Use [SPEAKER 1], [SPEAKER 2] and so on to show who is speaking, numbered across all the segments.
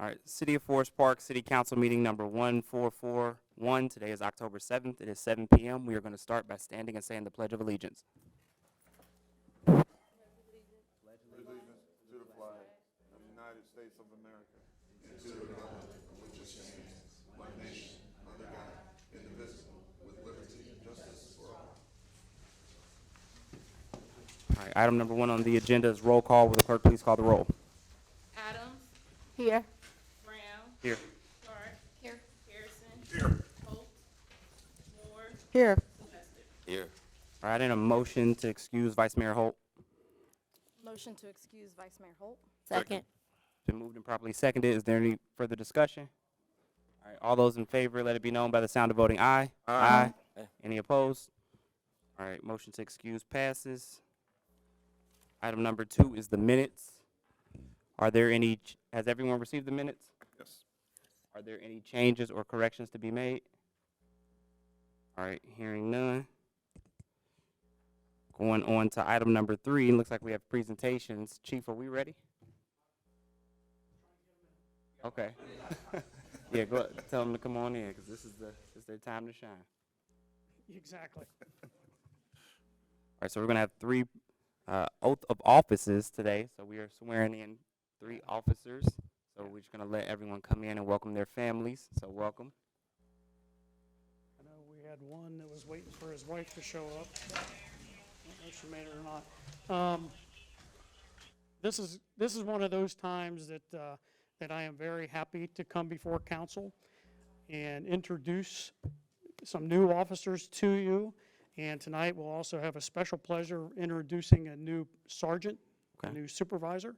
[SPEAKER 1] All right, City of Forest Park City Council meeting number 1441. Today is October 7th. It is 7 p.m. We are going to start by standing and saying the Pledge of Allegiance.
[SPEAKER 2] Allegiance to the flag of the United States of America and to the republic for which it stands, one nation, under God, indivisible, with liberty and justice for all.
[SPEAKER 1] All right, item number 1 on the agenda is roll call. Will the clerk please call the roll?
[SPEAKER 3] Adams.
[SPEAKER 4] Here.
[SPEAKER 3] Brown.
[SPEAKER 1] Here.
[SPEAKER 3] Clark.
[SPEAKER 4] Here.
[SPEAKER 3] Harrison.
[SPEAKER 2] Here.
[SPEAKER 3] Holt. Moore.
[SPEAKER 4] Here.
[SPEAKER 3] Sylvester.
[SPEAKER 2] Here.
[SPEAKER 1] All right, and a motion to excuse Vice Mayor Holt.
[SPEAKER 4] Motion to excuse Vice Mayor Holt.
[SPEAKER 2] Second.
[SPEAKER 1] Been moved and properly seconded. Is there any further discussion? All right, all those in favor, let it be known by the sound of voting aye.
[SPEAKER 2] Aye.
[SPEAKER 1] Any opposed? All right, motion to excuse passes. Item number 2 is the minutes. Are there any, has everyone received the minutes?
[SPEAKER 2] Yes.
[SPEAKER 1] Are there any changes or corrections to be made? All right, hearing none. Going on to item number 3, it looks like we have presentations. Chief, are we ready? Okay. Yeah, go tell them to come on in, because this is their time to shine.
[SPEAKER 5] Exactly.
[SPEAKER 1] All right, so we're gonna have 3 oath of offices today. So we are swearing in 3 officers. So we're just gonna let everyone come in and welcome their families. So welcome.
[SPEAKER 5] I know we had one that was waiting for his wife to show up. I don't know if she made it or not. This is one of those times that I am very happy to come before council and introduce some new officers to you. And tonight we'll also have a special pleasure introducing a new sergeant, a
[SPEAKER 1] Okay.
[SPEAKER 5] new supervisor.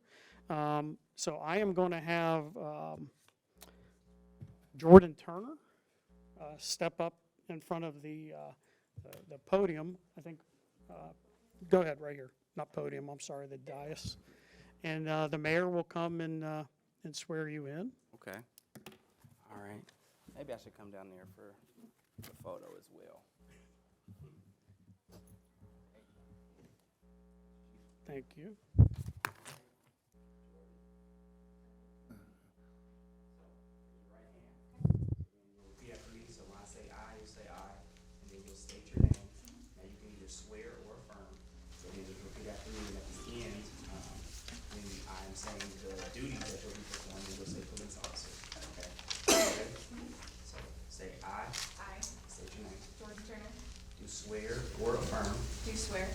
[SPEAKER 5] So I am going to have Jordan Turner step up in front of the podium. I think, go ahead right here, not podium, I'm sorry, the dais. And the mayor will come and swear you in.
[SPEAKER 1] Okay. All right. Maybe I should come down there for the photo as well.
[SPEAKER 5] Thank you.
[SPEAKER 1] Repeat after me. So when I say aye, you say aye, and then you'll state your name. Now you can either swear or affirm. So then just repeat after me, and at the end, when I am saying the duties that you'll be performing, you'll say police officer. Okay. Okay? So say aye.
[SPEAKER 3] I,
[SPEAKER 1] State your name.
[SPEAKER 3] Jordan Turner,
[SPEAKER 1] Do swear or affirm
[SPEAKER 3] do swear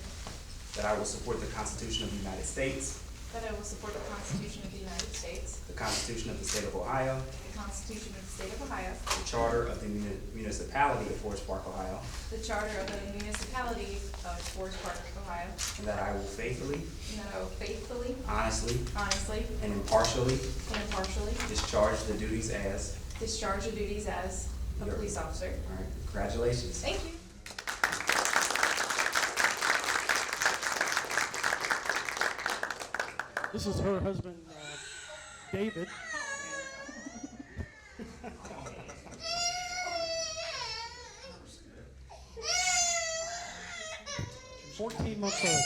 [SPEAKER 1] that I will support the Constitution of the United States,
[SPEAKER 3] that I will support the Constitution of the United States,
[SPEAKER 1] the Constitution of the State of Ohio,
[SPEAKER 3] the Constitution of the State of Ohio,
[SPEAKER 1] the Charter of the Municipality of Forest Park, Ohio,
[SPEAKER 3] the Charter of the Municipality of Forest Park, Ohio,
[SPEAKER 1] and that I will faithfully,
[SPEAKER 3] and that I will faithfully,
[SPEAKER 1] honestly,
[SPEAKER 3] honestly,
[SPEAKER 1] and impartially
[SPEAKER 3] and impartially
[SPEAKER 1] discharge the duties as.
[SPEAKER 3] discharge the duties as a
[SPEAKER 1] Your-
[SPEAKER 3] police officer.
[SPEAKER 1] All right, congratulations.
[SPEAKER 3] Thank you.
[SPEAKER 5] This is her husband, David. 14 months old.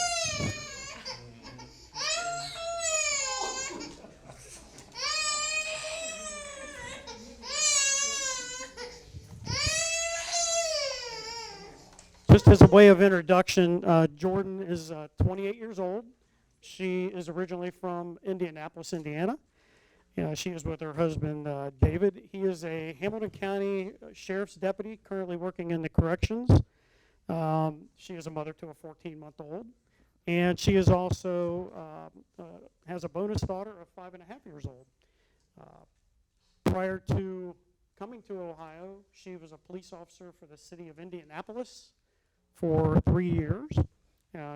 [SPEAKER 5] Just as a way of introduction, Jordan is 28 years old. She is originally from Indianapolis, Indiana. She is with her husband, David. He is a Hamilton County Sheriff's deputy, currently working in the corrections. She is a mother to a 14-month-old. And she is also has a bonus daughter of 5.5 years old. Prior to coming to Ohio, she was a police officer for the city of Indianapolis for 3 years.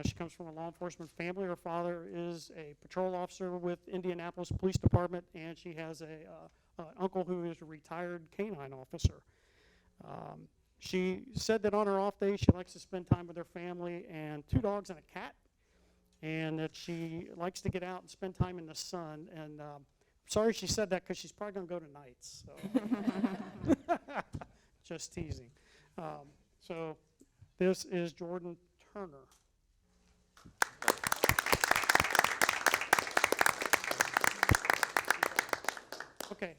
[SPEAKER 5] She comes from a law enforcement family. Her father is a patrol officer with Indianapolis Police Department, and she has an uncle who is a retired canine officer. She said that on her off days, she likes to spend time with her family and 2 dogs and a cat, and that she likes to get out and spend time in the sun. And sorry she said that because she's probably going to go to nights. So. Just teasing. So this is Jordan Turner. Okay,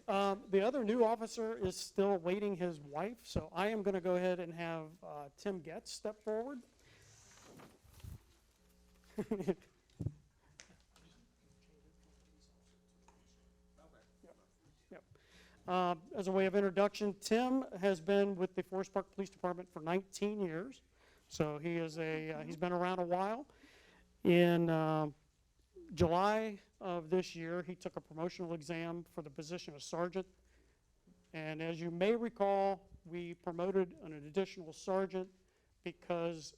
[SPEAKER 5] the other new officer is still awaiting his wife, so I am going to go ahead and have Tim Getz step forward. Yep. As a way of introduction, Tim has been with the Forest Park Police Department for 19 years, so he is he's been around a while. In July of this year, he took a promotional exam for the position of sergeant. And as you may recall, we promoted an additional sergeant because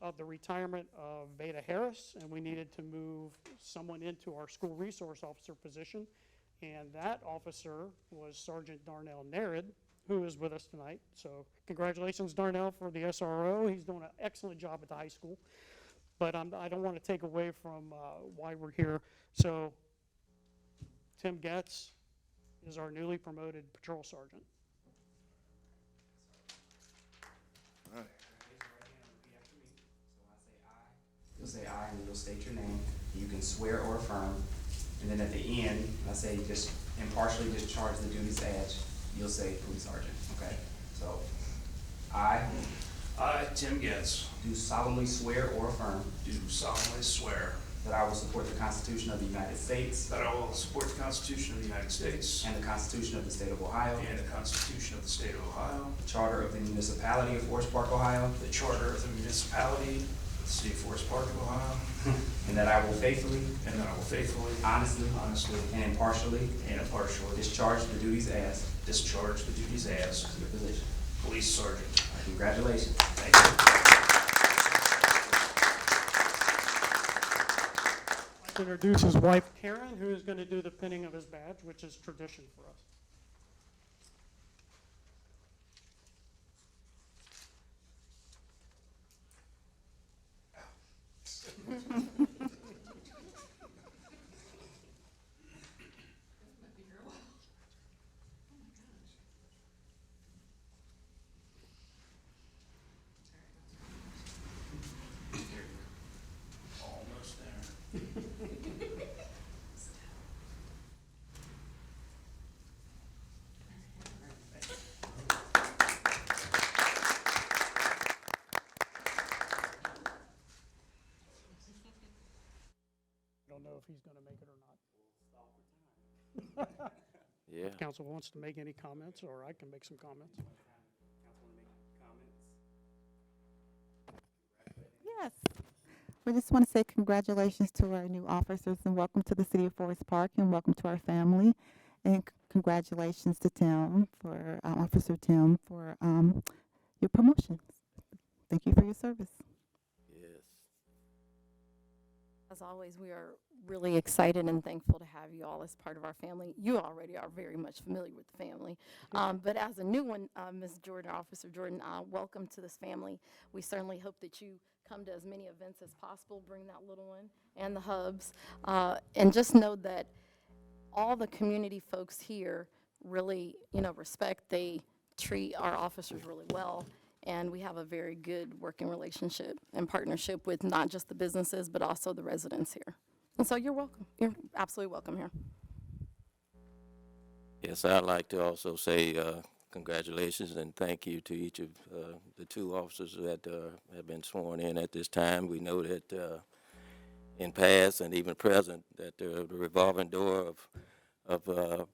[SPEAKER 5] of the retirement of Veda Harris, and we needed to move someone into our school resource officer position. And that officer was Sergeant Darnell Narid, who is with us tonight. So congratulations, Darnell, for the SRO. He's doing an excellent job at the high school. But I don't want to take away from why we're here. So Tim Getz is our newly promoted patrol sergeant.
[SPEAKER 2] All right.
[SPEAKER 1] You'll say aye, and you'll state your name. You can swear or affirm. And then at the end, I say just impartially discharge the duties as, you'll say police sergeant, okay? So, I
[SPEAKER 6] I, Tim Getz,
[SPEAKER 1] do solemnly swear or affirm
[SPEAKER 6] do solemnly swear
[SPEAKER 1] that I will support the Constitution of the United States
[SPEAKER 6] that I will support the Constitution of the United States
[SPEAKER 1] and the Constitution of the State of Ohio,
[SPEAKER 6] and the Constitution of the State of Ohio,
[SPEAKER 1] the Charter of the Municipality of Forest Park, Ohio,
[SPEAKER 6] the Charter of the Municipality of the City of Forest Park, Ohio,
[SPEAKER 1] and that I will faithfully,
[SPEAKER 6] and that I will faithfully,
[SPEAKER 1] honestly,
[SPEAKER 6] honestly,
[SPEAKER 1] and impartially
[SPEAKER 6] and impartially
[SPEAKER 1] discharge the duties as
[SPEAKER 6] discharge the duties as
[SPEAKER 1] to your position.
[SPEAKER 6] police sergeant.
[SPEAKER 1] Congratulations.
[SPEAKER 6] Thank you.
[SPEAKER 5] I'd like to introduce his wife, Karen, who is going to do the pinning of his badge, which is tradition for us.
[SPEAKER 6] Almost there.
[SPEAKER 5] I don't know if he's going to make it or not.
[SPEAKER 7] Yeah.
[SPEAKER 5] Council wants to make any comments, or I can make some comments.
[SPEAKER 8] Yes. We just want to say congratulations to our new officers and welcome to the City of Forest Park and welcome to our family. And congratulations to Tim, for Officer Tim, for your promotion. Thank you for your service.
[SPEAKER 7] Yes.
[SPEAKER 4] As always, we are really excited and thankful to have you all as part of our family. You already are very much familiar with the family. But as a new one, Ms. Jordan, Officer Jordan, welcome to this family. We certainly hope that you come to as many events as possible, bring that little one and the hubs. And just know that all the community folks here really, respect, they treat our officers really well. And we have a very good working relationship and partnership with not just the businesses, but also the residents here. And so you're welcome. You're absolutely welcome here.
[SPEAKER 7] Yes, I'd like to also say congratulations and thank you to each of the two officers that have been sworn in at this time. We know that in past and even present that the revolving door of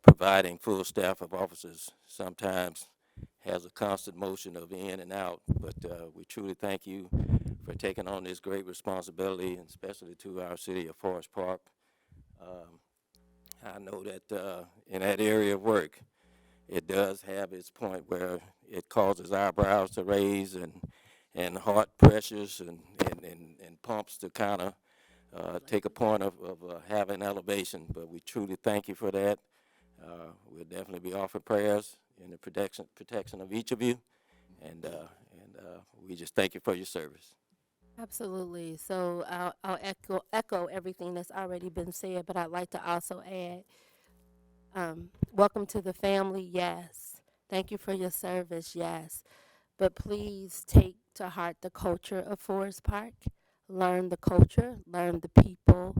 [SPEAKER 7] providing full staff of officers sometimes has a constant motion of in and out, but we truly thank you for taking on this great responsibility, and especially to our city of Forest Park. I know that in that area of work, it does have its point where it causes eyebrows to raise and heart pressures and pumps to kind of take a point of having elevation, but we truly thank you for that. We'll definitely be offering prayers in the protection of each of you, and we just thank you for your service.
[SPEAKER 9] Absolutely. So I'll echo everything that's already been said, but I'd like to also add, welcome to the family, yes. Thank you for your service, yes. But please take to heart the culture of Forest Park. Learn the culture, learn the people,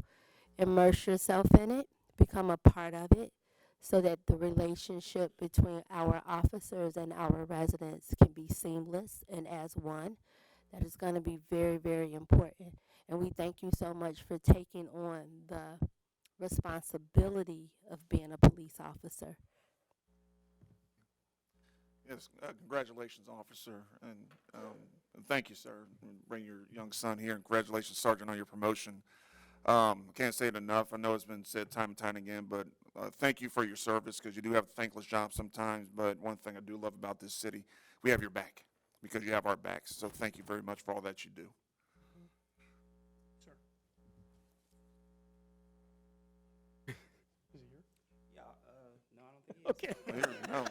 [SPEAKER 9] immerse yourself in it, become a part of it. so that the relationship between our officers and our residents can be seamless and as one. That is going to be very, very important. And we thank you so much for taking on the responsibility of being a police officer.
[SPEAKER 2] Yes, congratulations, officer, and thank you, sir. Bring your young son here, and congratulations, Sergeant, on your promotion. Can't say it enough. I know it's been said time and time again, but thank you for your service, because you do have a thankless job sometimes. But one thing I do love about this city, we have your back, because you have our backs. So thank you very much for all that you do.
[SPEAKER 5] Sir. Is he here?
[SPEAKER 1] Yeah, no, I don't think he is.
[SPEAKER 5] Okay.
[SPEAKER 2] No.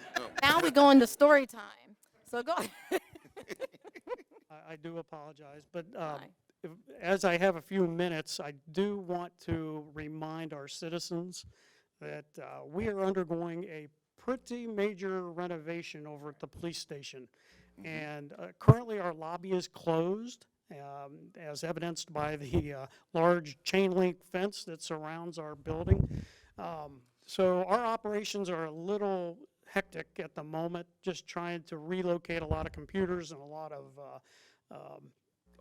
[SPEAKER 4] Now we go into story time. So go ahead.
[SPEAKER 5] I do apologize, but
[SPEAKER 4] Fine.
[SPEAKER 5] as I have a few minutes, I do want to remind our citizens that we are undergoing a pretty major renovation over at the police station. And currently our lobby is closed, as evidenced by the large chain link fence that surrounds our building. So our operations are a little hectic at the moment, just trying to relocate a lot of computers and a lot of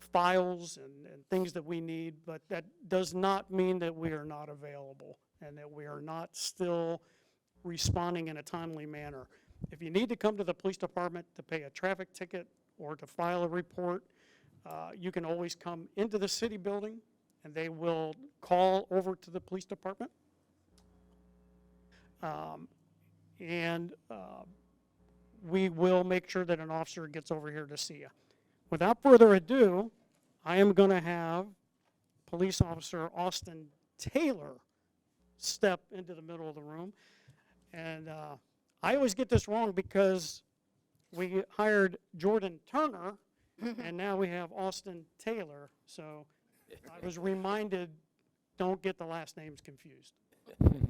[SPEAKER 5] files and things that we need, but that does not mean that we are not available and that we are not still responding in a timely manner. If you need to come to the police department to pay a traffic ticket or to file a report, you can always come into the city building and they will call over to the police department. We will make sure that an officer gets over here to see you. Without further ado, I am going to have Police Officer Austin Taylor step into the middle of the room. And I always get this wrong because we hired Jordan Turner, and now we have Austin Taylor. So I was reminded, don't get the last names confused.
[SPEAKER 1] You'll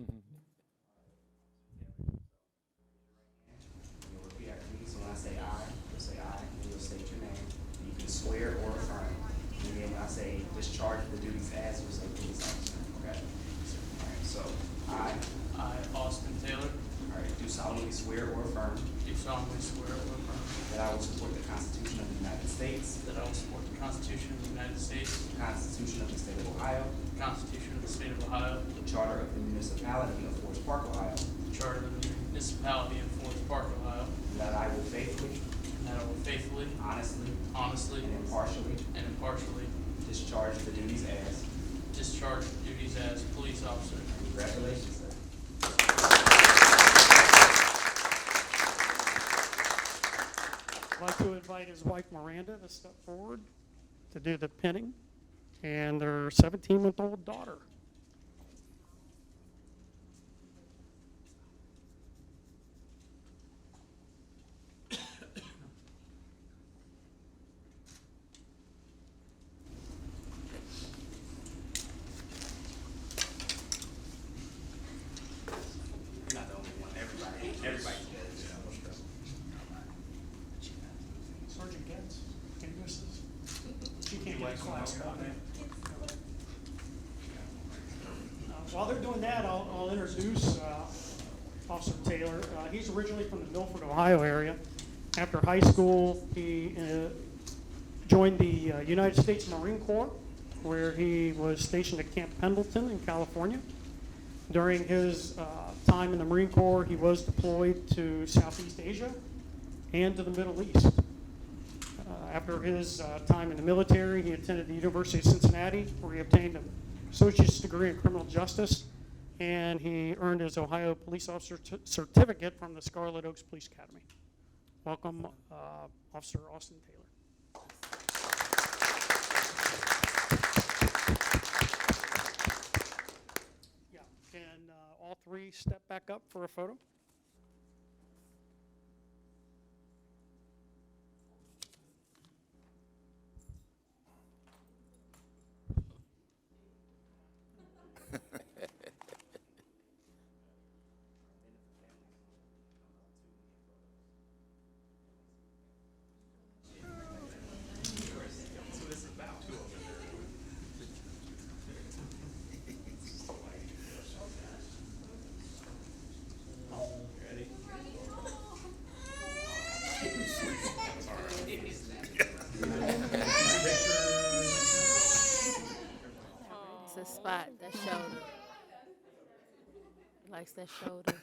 [SPEAKER 1] repeat after me, so when I say aye, you'll say aye, and then you'll state your name. You can swear or affirm. And then when I say discharge the duties as, you'll say police officer. Okay? All right, so I,
[SPEAKER 6] Austin Taylor,
[SPEAKER 1] all right, do solemnly swear or affirm
[SPEAKER 6] do solemnly swear or affirm
[SPEAKER 1] that I will support the Constitution of the United States,
[SPEAKER 6] that I will support the Constitution of the United States,
[SPEAKER 1] the Constitution of the State of Ohio,
[SPEAKER 6] the Constitution of the State of Ohio,
[SPEAKER 1] the Charter of the Municipality of Forest Park, Ohio,
[SPEAKER 6] the Charter of the Municipality of Forest Park, Ohio,
[SPEAKER 1] and that I will faithfully,
[SPEAKER 6] and that I will faithfully,
[SPEAKER 1] honestly, and impartially discharge the duties as.
[SPEAKER 6] discharge the duties as police officer.
[SPEAKER 1] Congratulations, sir.
[SPEAKER 5] I'd like to invite his wife Miranda to step forward to do the pinning, and their 17-month-old daughter.
[SPEAKER 1] You're not the only one. Everybody does.
[SPEAKER 5] Sergeant Getz, can you assist? She can't get a class call. While they're doing that, I'll introduce Officer Taylor. He's originally from the Milford, Ohio area. After high school, he joined the United States Marine Corps, where he was stationed at Camp Pendleton in California. During his time in the Marine Corps, he was deployed to Southeast Asia and to the Middle East. After his time in the military, he attended the University of Cincinnati, where he obtained an associate's degree in criminal justice, and he earned his Ohio police officer certificate from the Scarlet Oaks Police Academy. Welcome, Officer Austin Taylor. Yeah, can all three step back up for a photo?
[SPEAKER 9] likes that shoulder.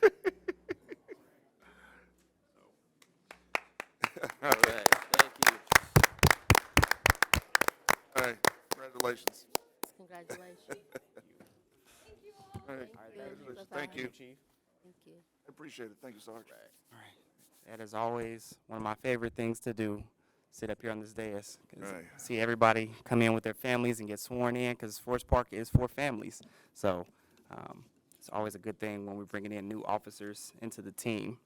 [SPEAKER 7] All right, thank you.
[SPEAKER 2] All right, congratulations.
[SPEAKER 9] Congratulations.
[SPEAKER 2] All right, congratulations. Thank you.
[SPEAKER 9] Thank you.
[SPEAKER 2] I appreciate it. Thank you, Sergeant.
[SPEAKER 1] That is always one of my favorite things to do, sit up here on this dais. 'Cause
[SPEAKER 2] Right.
[SPEAKER 1] see everybody come in with their families and get sworn in, because Forest Park is for families. So it's always a good thing when we're bringing in new officers into the team.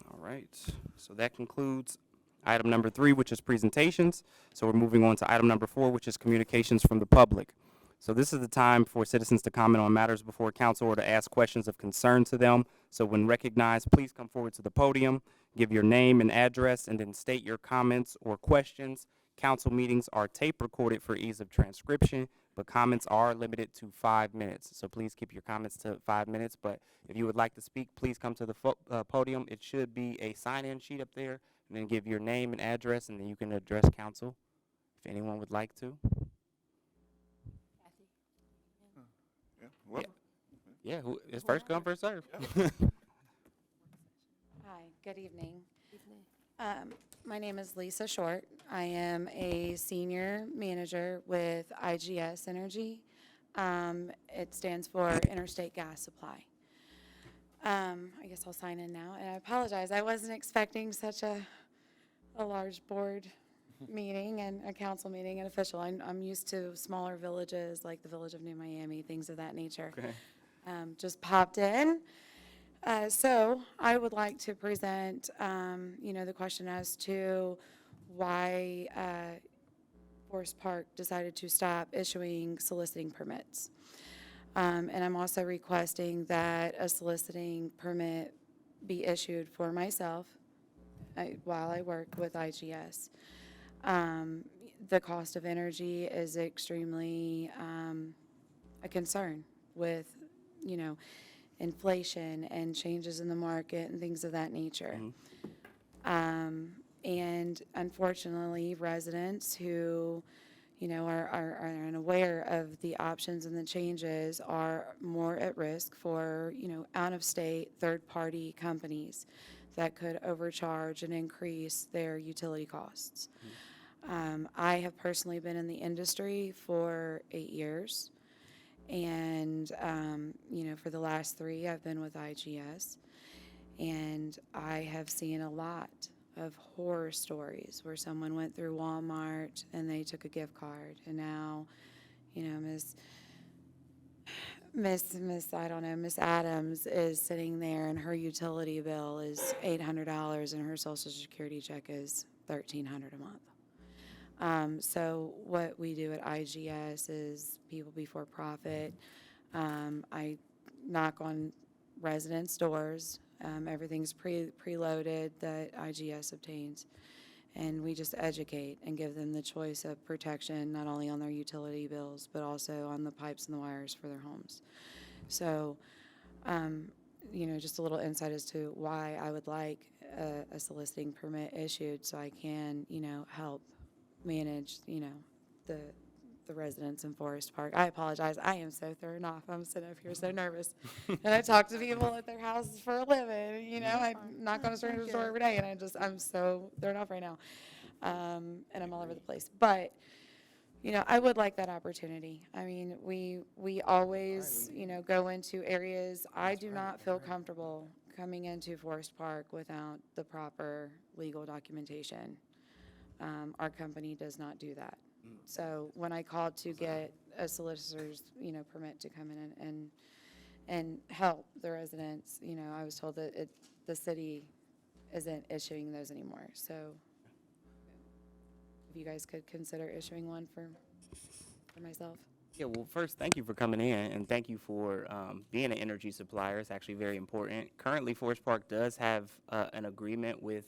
[SPEAKER 1] All right, so that concludes item number 3, which is presentations. So we're moving on to item number 4, which is communications from the public. So this is the time for citizens to comment on matters before council or to ask questions of concern to them. So when recognized, please come forward to the podium, give your name and address, and then state your comments or questions. Council meetings are tape recorded for ease of transcription, but comments are limited to 5 minutes. So please keep your comments to 5 minutes. But if you would like to speak, please come to the podium. It should be a sign-in sheet up there, and then give your name and address, and then you can address council if anyone would like to.
[SPEAKER 2] Yeah, whoever.
[SPEAKER 1] Yeah, it's first come, first serve.
[SPEAKER 10] Hi, good evening. My name is Lisa Short. I am a senior manager with IGS Energy. It stands for Interstate Gas Supply. I guess I'll sign in now, and I apologize. I wasn't expecting such a large board meeting and a council meeting and official. I'm used to smaller villages like the village of New Miami, things of that nature.
[SPEAKER 1] Okay.
[SPEAKER 10] Just popped in. So I would like to present, the question as to why Forest Park decided to stop issuing soliciting permits. And I'm also requesting that a soliciting permit be issued for myself while I work with IGS. The cost of energy is extremely a concern with, inflation and changes in the market and things of that nature. And unfortunately, residents who, are unaware of the options and the changes are more at risk for, out-of-state third-party companies that could overcharge and increase their utility costs. I have personally been in the industry for 8 years. And, for the last 3, I've been with IGS. And I have seen a lot of horror stories where someone went through Walmart and they took a gift card. And now, Miss Adams is sitting there and her utility bill is $800 and her Social Security check is $1,300 a month. So what we do at IGS is people before profit. I knock on residents' doors. Everything's preloaded that IGS obtains. And we just educate and give them the choice of protection, not only on their utility bills, but also on the pipes and the wires for their homes. So, just a little insight as to why I would like a soliciting permit issued so I can, help manage, the residents in Forest Park. I apologize. I am so thrown off. I'm sitting up here so nervous. And I talk to people at their houses for a living. I knock on a stranger's door every day, and I'm so thrown off right now. And I'm all over the place. But, I would like that opportunity. I mean, we always, go into areas. I do not feel comfortable coming into Forest Park without the proper legal documentation. Our company does not do that. So when I called to get a solicitor's, permit to come in and help the residents, I was told that the city isn't issuing those anymore. So if you guys could consider issuing one for myself.
[SPEAKER 1] Yeah, well, first, thank you for coming in, and thank you for being an energy supplier. It's actually very important. Currently, Forest Park does have an agreement with,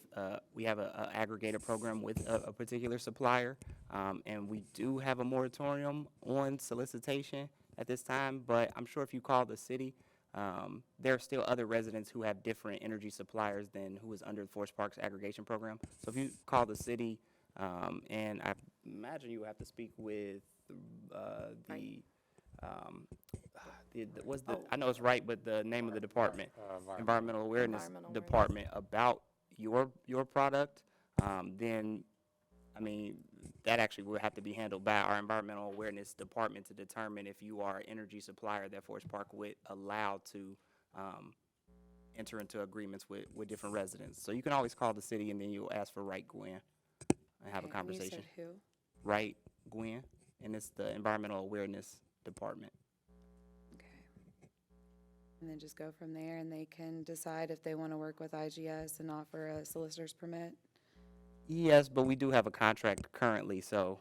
[SPEAKER 1] we have an aggregator program with a particular supplier, and we do have a moratorium on solicitation at this time, but I'm sure if you call the city, there are still other residents who have different energy suppliers than who is under Forest Park's aggregation program. So if you call the city, and I imagine you will have to speak with the I know it's right, but the name of the department, Environmental Awareness
[SPEAKER 4] Environmental
[SPEAKER 1] Department, about your product, then, I mean, that actually will have to be handled by our Environmental Awareness Department to determine if you are an energy supplier that Forest Park would allow to enter into agreements with different residents. So you can always call the city and then you'll ask for Wright Gwen and have a
[SPEAKER 10] Okay, and you said
[SPEAKER 1] conversation.
[SPEAKER 10] who?
[SPEAKER 1] Wright Gwen, and it's the Environmental Awareness Department.
[SPEAKER 10] Okay. And then just go from there, and they can decide if they want to work with IGS and offer a solicitor's permit?
[SPEAKER 1] Yes, but we do have a contract currently, so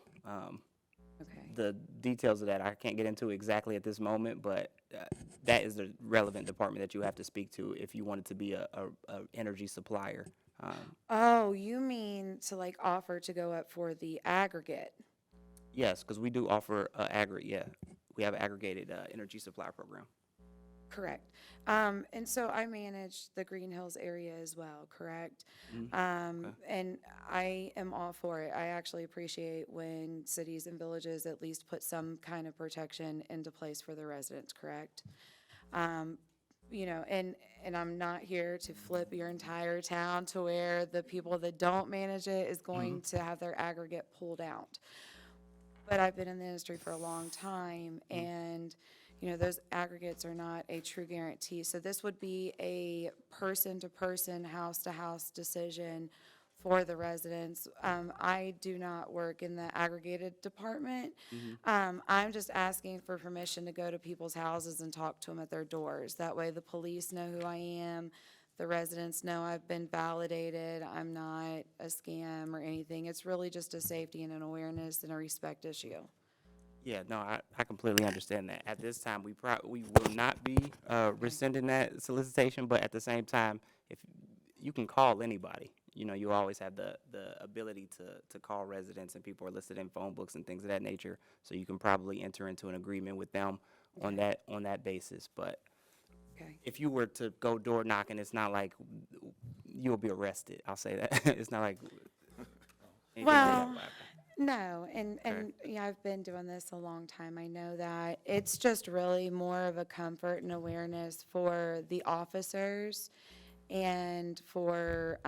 [SPEAKER 10] Okay.
[SPEAKER 1] the details of that I can't get into exactly at this moment, but that is the relevant department that you have to speak to if you wanted to be a energy supplier.
[SPEAKER 10] Oh, you mean to like offer to go up for the aggregate?
[SPEAKER 1] Yes, because we do offer we have an aggregated energy supply program.
[SPEAKER 10] Correct. And so I manage the Green Hills area as well, correct? And I am all for it. I actually appreciate when cities and villages at least put some kind of protection into place for the residents, correct? You know, and I'm not here to flip your entire town to where the people that don't manage it is going to have their aggregate pulled out. But I've been in the industry for a long time, and you know, those aggregates are not a true guarantee. So this would be a person-to-person, house-to-house decision for the residents. I do not work in the aggregated department. I'm just asking for permission to go to people's houses and talk to them at their doors. That way the police know who I am, the residents know I've been validated, I'm not a scam or anything. It's really just a safety and an awareness and a respect issue.
[SPEAKER 1] Yeah, no, I completely understand that. At this time, we will not be rescinding that solicitation, but at the same time, if you can call anybody, you know, you always have the ability to call residents, and people are listed in phone books and things of that nature, so you can probably enter into an agreement with them on that basis. But
[SPEAKER 10] Okay.
[SPEAKER 1] if you were to go door knocking, it's not like you'll be arrested. I'll say that. It's not like anything like that will happen.
[SPEAKER 10] No, and yeah, I've been doing this a long time. I know that. It's just really more of a comfort and awareness for the officers and for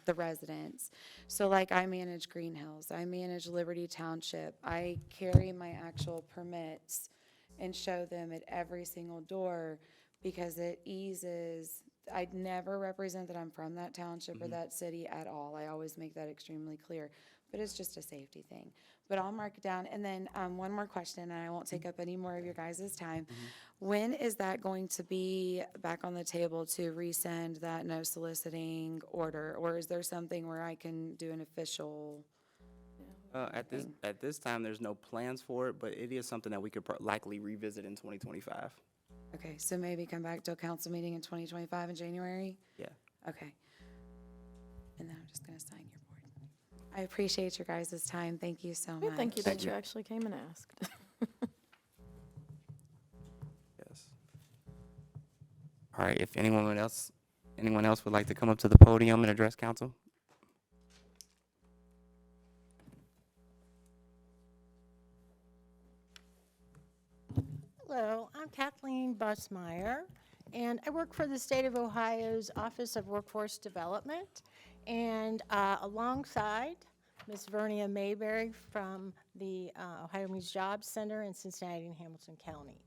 [SPEAKER 10] the residents. So like I manage Green Hills, I manage Liberty Township. I carry my actual permits and show them at every single door because it eases. I'd never represent that I'm from that township or that city at all. I always make that extremely clear. But it's just a safety thing. But I'll mark it down. And then one more question, and I won't take up any more of your guys' time. When is that going to be back on the table to resend that no soliciting order? Or is there something where I can do an official?
[SPEAKER 1] At this time, there's no plans for it, but it is something that we could likely revisit in 2025.
[SPEAKER 10] Okay, so maybe come back to a council meeting in 2025 in January?
[SPEAKER 1] Yeah.
[SPEAKER 10] Okay. And then I'm just going to sign your board. I appreciate your guys' time. Thank you so much.
[SPEAKER 4] Thank you that you actually came and asked.
[SPEAKER 1] Yes. All right. If anyone else would like to come up to the podium and address council?
[SPEAKER 11] Hello, I'm Kathleen Busmeyer, and I work for the State of Ohio's Office of Workforce Development, and alongside Ms. Vernia Mayberry from the Ohio Means Jobs Center in Cincinnati and Hamilton County.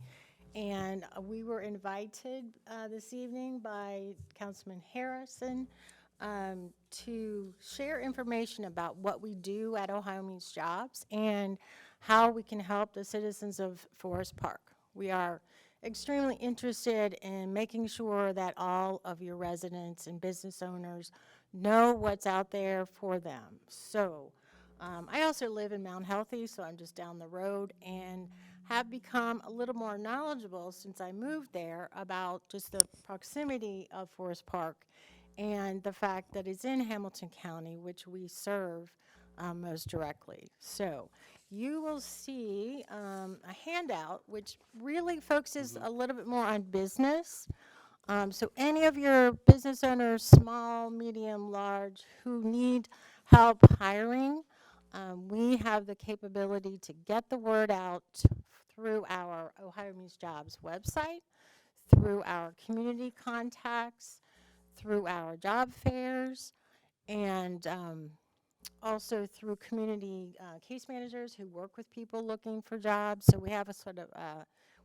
[SPEAKER 11] And we were invited this evening by Councilman Harrison to share information about what we do at Ohio Means Jobs and how we can help the citizens of Forest Park. We are extremely interested in making sure that all of your residents and business owners know what's out there for them. So I also live in Mount Healthy, so I'm just down the road, and have become a little more knowledgeable since I moved there about just the proximity of Forest Park and the fact that it's in Hamilton County, which we serve most directly. So you will see a handout which really focuses a little bit more on business. So any of your business owners, small, medium, large, who need help hiring, we we have the capability to get the word out through our Ohio Means Jobs website, through our community contacts, through our job fairs, and also through community case managers who work with people looking for jobs. So we have a sort of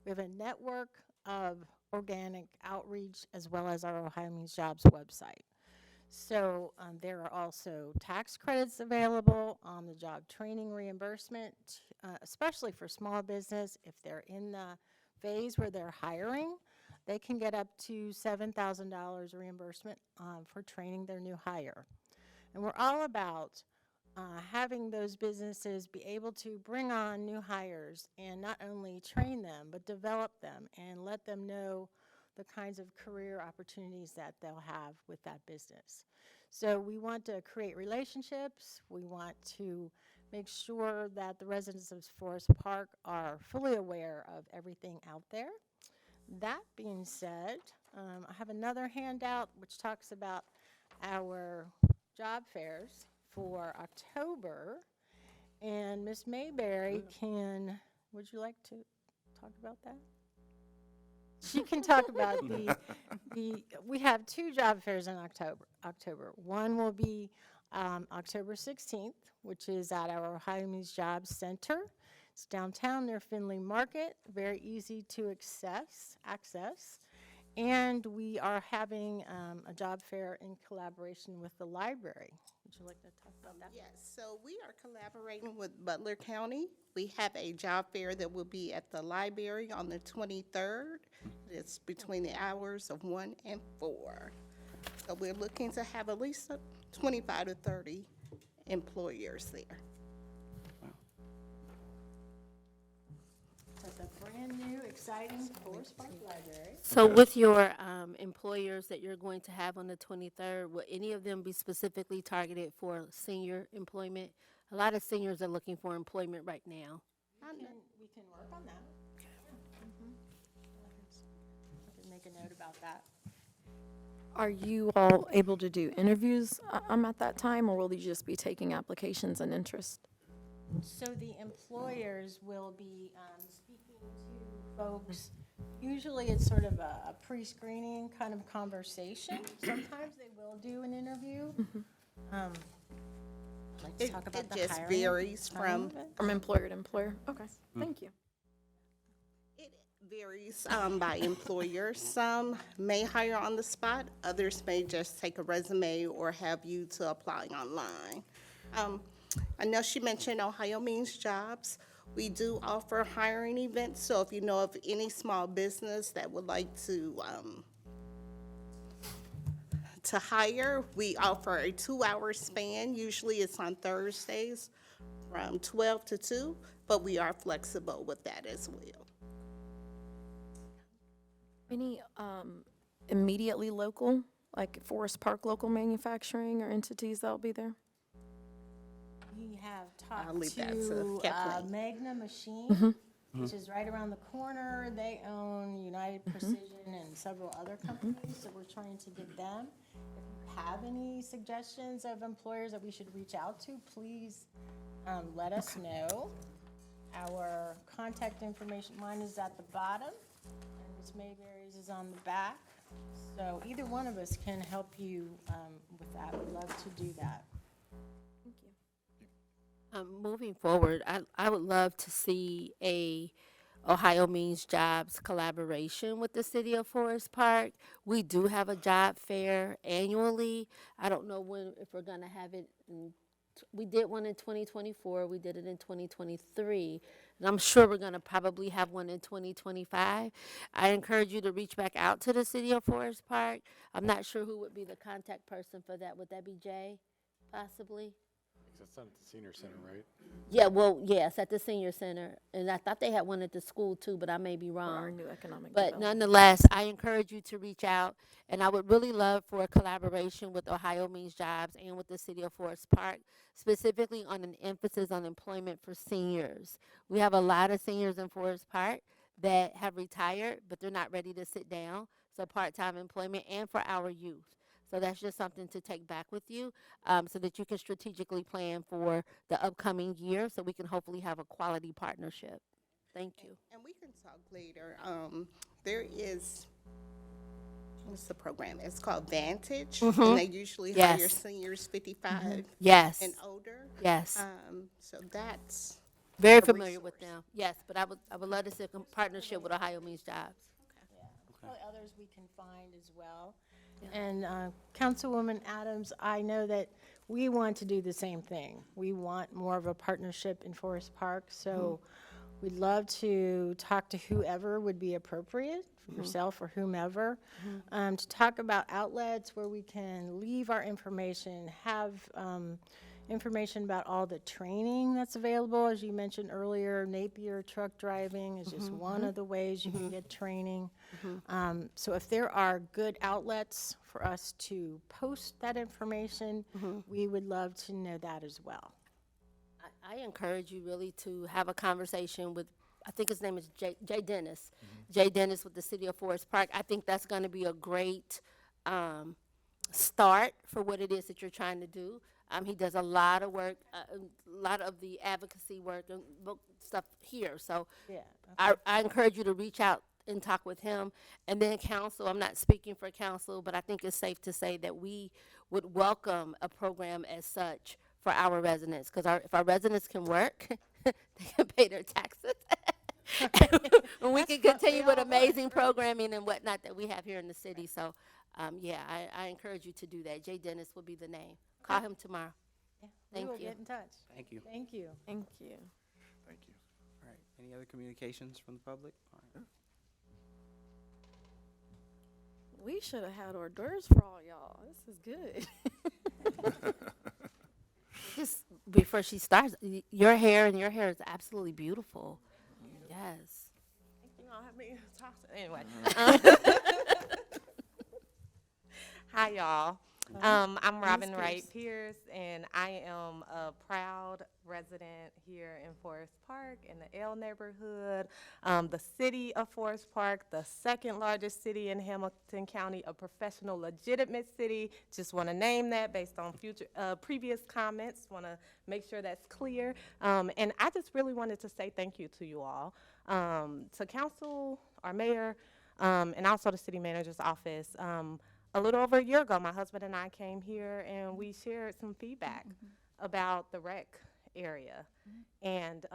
[SPEAKER 11] we have a network of organic outreach as well as our Ohio Means Jobs website. So there are also tax credits available on the job training reimbursement, especially for small business. If they're in the phase where they're hiring, they can get up to $7,000 reimbursement for training their new hire. And we're all about having those businesses be able to bring on new hires and not only train them, but develop them and let them know the kinds of career opportunities that they'll have with that business. So we want to create relationships. We want to make sure that the residents of Forest Park are fully aware of everything out there. That being said, I have another handout which talks about our job fairs for October. And Ms. Mayberry would you like to talk about that? She can talk about we have 2 job fairs in October. One will be October 16th, which is at our Ohio Means Jobs Center. It's downtown near Findlay Market, very easy to access. And we are having a job fair in collaboration with the library. Would you like to talk about that?
[SPEAKER 12] Yes, so we are collaborating with Butler County. We have a job fair that will be at the library on the 23rd. It's between the hours of 1 and 4. So we're looking to have at least 25 to 30 employers there.
[SPEAKER 11] That's a brand new, exciting Forest Park Library.
[SPEAKER 9] So with your employers that you're going to have on the 23rd, will any of them be specifically targeted for senior employment? A lot of seniors are looking for employment right now.
[SPEAKER 11] We can work on that. I can make a note about that.
[SPEAKER 4] Are you all able to do interviews at that time, or will you just be taking applications and interest?
[SPEAKER 11] So the employers will be speaking to folks. Usually it's sort of a pre-screening kind of conversation. Sometimes they will do an interview. Let's talk about
[SPEAKER 12] It
[SPEAKER 11] the
[SPEAKER 12] just
[SPEAKER 11] hiring
[SPEAKER 12] varies from,
[SPEAKER 4] From employer to employer? Okay, thank you.
[SPEAKER 12] it varies by employer. Some may hire on the spot, others may just take a resume or have you to apply online. I know she mentioned Ohio Means Jobs. We do offer hiring events, so if you know of any small business that would like to hire, we offer a 2-hour span. Usually it's on Thursdays from 12 to 2, but we are flexible with that as well.
[SPEAKER 4] Any immediately local, like Forest Park local manufacturing or entities that'll be there?
[SPEAKER 11] We have
[SPEAKER 12] I'll
[SPEAKER 11] talked
[SPEAKER 12] leave that to
[SPEAKER 11] to
[SPEAKER 12] Kathleen.
[SPEAKER 11] Magna Machine, which is right around the corner. They own United Precision and several other companies, so we're trying to get them. If you have any suggestions of employers that we should reach out to, please let us know. Our contact information, mine is at the bottom, and Ms. Mayberry's is on the back. So either one of us can help you with that. We'd love to do that.
[SPEAKER 9] Moving forward, I would love to see a Ohio Means Jobs collaboration with the city of Forest Park. We do have a job fair annually. I don't know if we're gonna have it we did one in 2024, we did it in 2023, and I'm sure we're gonna probably have one in 2025. I encourage you to reach back out to the city of Forest Park. I'm not sure who would be the contact person for that. Would that be Jay, possibly?
[SPEAKER 13] That's at the senior center, right?
[SPEAKER 9] Yeah, well, yes, at the senior center, and I thought they had one at the school too, but I may be
[SPEAKER 4] For our
[SPEAKER 9] wrong.
[SPEAKER 4] new economic
[SPEAKER 9] But
[SPEAKER 4] development.
[SPEAKER 9] nonetheless, I encourage you to reach out, and I would really love for a collaboration with Ohio Means Jobs and with the city of Forest Park, specifically on an emphasis on employment for seniors. We have a lot of seniors in Forest Park that have retired, but they're not ready to sit down, so part-time employment, and for our youth. So that's just something to take back with you, so that you can strategically plan for the upcoming year, so we can hopefully have a quality partnership. Thank you.
[SPEAKER 12] And we can talk later. There is, what's the program? It's called Vantage, and they usually hire
[SPEAKER 9] Yes.
[SPEAKER 12] seniors 55
[SPEAKER 9] Yes.
[SPEAKER 12] and older.
[SPEAKER 9] Yes.
[SPEAKER 12] So that's
[SPEAKER 9] Very
[SPEAKER 12] a
[SPEAKER 9] familiar with
[SPEAKER 12] resource.
[SPEAKER 9] them. Yes, but I would love to see a partnership with Ohio Means Jobs.
[SPEAKER 11] Probably others we can find as well. And Councilwoman Adams, I know that we want to do the same thing. We want more of a partnership in Forest Park, so we'd love to talk to whoever would be appropriate, yourself or whomever, to talk about outlets where we can leave our information, have information about all the training that's available. As you mentioned earlier, Napier truck driving is just one of the ways you can get training. So if there are good outlets for us to post that information, we would love to know that as well.
[SPEAKER 9] I encourage you really to have a conversation with, I think his name is Jay Dennis. Jay Dennis with the City of Forest Park. I think that's going to be a great start for what it is that you're trying to do. He does a lot of work, a lot of the advocacy work and stuff here. So
[SPEAKER 11] Yeah.
[SPEAKER 9] I encourage you to reach out and talk with him. And then council, I'm not speaking for council, but I think it's safe to say that we would welcome a program as such for our residents, because if our residents can work, they can pay their taxes. And we can continue with amazing programming and whatnot that we have here in the city. So, yeah, I encourage you to do that. Jay Dennis will be the name. Call him tomorrow.
[SPEAKER 11] We will
[SPEAKER 9] Thank you.
[SPEAKER 11] get in touch.
[SPEAKER 14] Thank you.
[SPEAKER 11] Thank you.
[SPEAKER 4] Thank you.
[SPEAKER 2] Thank you.
[SPEAKER 14] All right, any other communications from the public? All right.
[SPEAKER 4] We should have had hors d'oeuvres for all y'all. This is good.
[SPEAKER 9] Just before she starts, your hair is absolutely beautiful. Yes.
[SPEAKER 15] You don't have me talk to, anyway. Hi, y'all. I'm Robin Wright Pierce, and I am a proud resident here in Forest Park in the L neighborhood, the city of Forest Park, the second largest city in Hamilton County, a professional, legitimate city. Just want to name that based on previous comments. Want to make sure that's clear. And I just really wanted to say thank you to you all, to council, our mayor, and also the city manager's office. A little over a year ago, my husband and I came here and we shared some feedback about the rec area and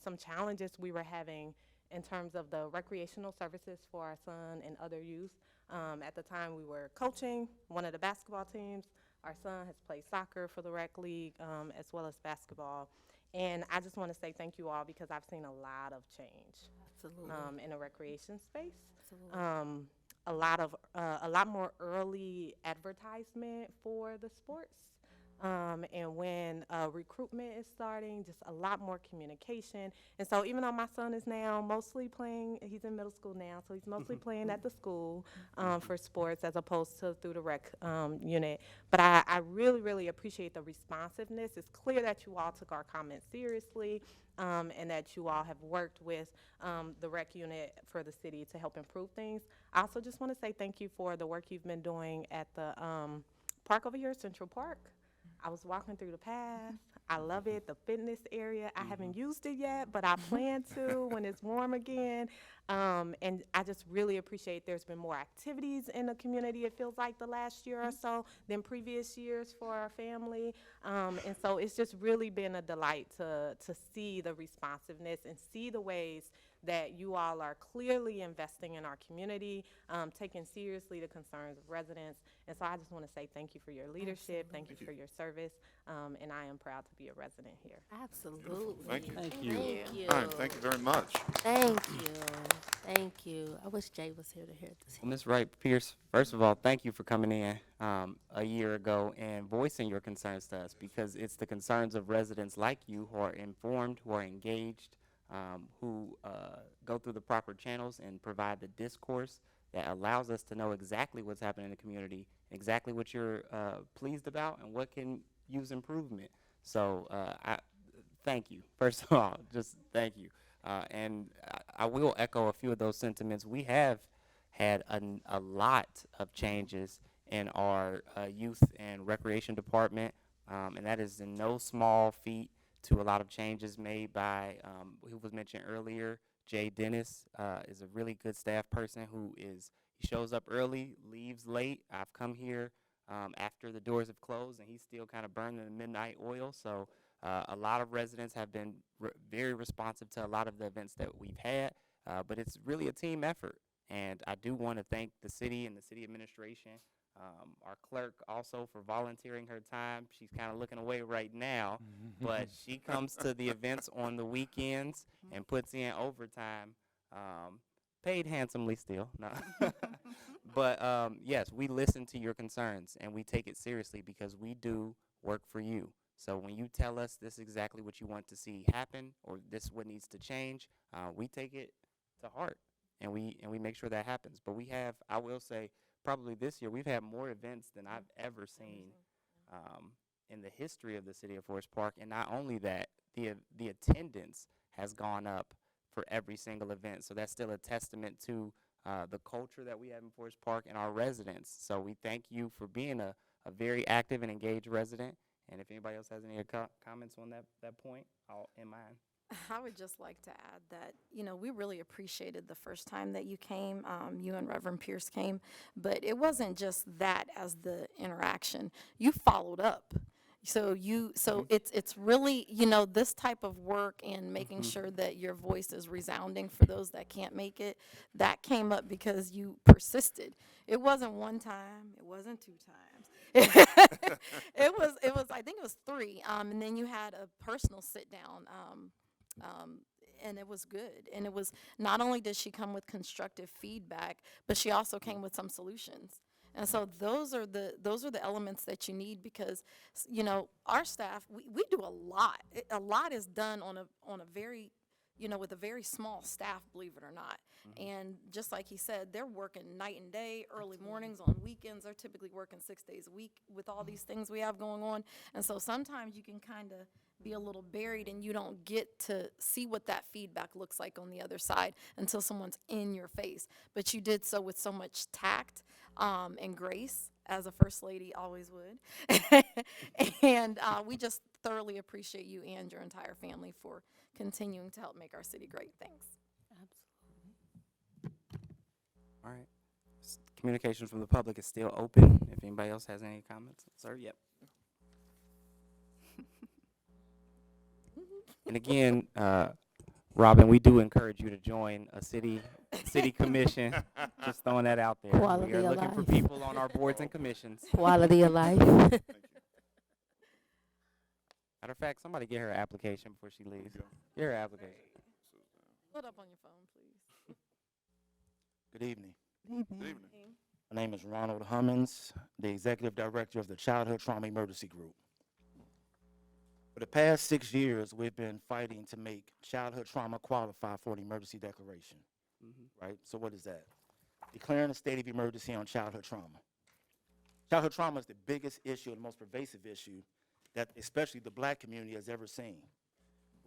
[SPEAKER 15] some challenges we were having in terms of the recreational services for our son and other youth. At the time, we were coaching one of the basketball teams. Our son has played soccer for the rec league as well as basketball. And I just want to say thank you all because I've seen a lot of change in the recreation space.
[SPEAKER 9] Absolutely.
[SPEAKER 15] A lot more early advertisement for the sports. And when recruitment is starting, just a lot more communication. And so even though my son is now mostly playing, he's in middle school now, so he's mostly playing at the school for sports as opposed to through the rec unit. But I really, really appreciate the responsiveness. It's clear that you all took our comments seriously and that you all have worked with the rec unit for the city to help improve things. I also just want to say thank you for the work you've been doing at the park over here, Central Park. I was walking through the path. I love it, the fitness area. I haven't used it yet, but I plan to when it's warm again. And I just really appreciate there's been more activities in the community, it feels like the last year or so, than previous years for our family. And so it's just really been a delight to see the responsiveness and see the ways that you all are clearly investing in our community, taking seriously the concerns of residents. And so I just want to say thank you for your leadership, thank you for your service, and I am proud to be a resident here.
[SPEAKER 9] Absolutely.
[SPEAKER 2] Thank you.
[SPEAKER 14] Thank you.
[SPEAKER 9] Thank you.
[SPEAKER 2] All right, thank you very much.
[SPEAKER 9] Thank you. Thank you. I wish Jay was here to hear this.
[SPEAKER 14] Well, Ms. Wright Pierce, first of all, thank you for coming in a year ago and voicing your concerns to us, because it's the concerns of residents like you who are informed, who are engaged, who go through the proper channels and provide the discourse that allows us to know exactly what's happening in the community, exactly what you're pleased about, and what can use improvement. So I thank you. First of all, just thank you. And I will echo a few of those sentiments. We have had a lot of changes in our youth and recreation department, and that is in no small feat to a lot of changes made by, who was mentioned earlier, Jay Dennis is a really good staff person he shows up early, leaves late. I've come here after the doors have closed, and he's still kind of burning the midnight oil. So a lot of residents have been very responsive to a lot of the events that we've had, but it's really a team effort. And I do want to thank the city and the city administration, our clerk also for volunteering her time. She's kind of looking away right now, but she comes to the events on the weekends and puts in overtime, paid handsomely still. No. But yes, we listen to your concerns and we take it seriously because we do work for you. So when you tell us this is exactly what you want to see happen or this is what needs to change, we take it to heart and we make sure that happens. But we have, I will say, probably this year we've had more events than I've ever seen in the history of the city of Forest Park. And not only that, the attendance has gone up for every single event. So that's still a testament to the culture that we have in Forest Park and our residents. So we thank you for being a very active and engaged resident. And if anybody else has any comments on that point, I'll end mine.
[SPEAKER 4] I would just like to add that, we really appreciated the first time that you came, you and Reverend Pierce came, but it wasn't just that as the interaction. You followed up. So it's really, this type of work and making sure that your voice is resounding for those that can't make it, that came up because you persisted. It wasn't one time, it wasn't two times. it was, I think it was three. And then you had a personal sit down, and it was good. And it was, not only did she come with constructive feedback, but she also came with some solutions. And so those are the elements that you need because, our staff, we do a lot. A lot is done on a very, with a very small staff, believe it or not. And just like he said, they're working night and day, early mornings, on weekends. They're typically working 6 days a week with all these things we have going on. And so sometimes you can kind of be a little buried and you don't get to see what that feedback looks like on the other side until someone's in your face. But you did so with so much tact and grace, as a first lady always would. And we just thoroughly appreciate you and your entire family for continuing to help make our city great. Thanks.
[SPEAKER 14] All right. Communication from the public is still open. If anybody else has any comments. Sir, yep. And again, Robin, we do encourage you to join a city commission. Just throwing that out there.
[SPEAKER 9] Quality
[SPEAKER 14] we are
[SPEAKER 9] of
[SPEAKER 14] looking for
[SPEAKER 9] life.
[SPEAKER 14] people on our boards and commissions.
[SPEAKER 9] Quality of life.
[SPEAKER 14] Matter of fact, somebody get her application before she leaves. Get her application.
[SPEAKER 4] Put up on your phone, please.
[SPEAKER 16] Good evening.
[SPEAKER 8] Good evening.
[SPEAKER 16] My name is Ronald Hummins, the Executive Director of the Childhood Trauma Emergency Group. For the past 6 years, we've been fighting to make childhood trauma qualify for the emergency declaration, right? So what is that? Declaring a state of emergency on childhood trauma. Childhood trauma is the biggest issue and most pervasive issue that especially the black community has ever seen.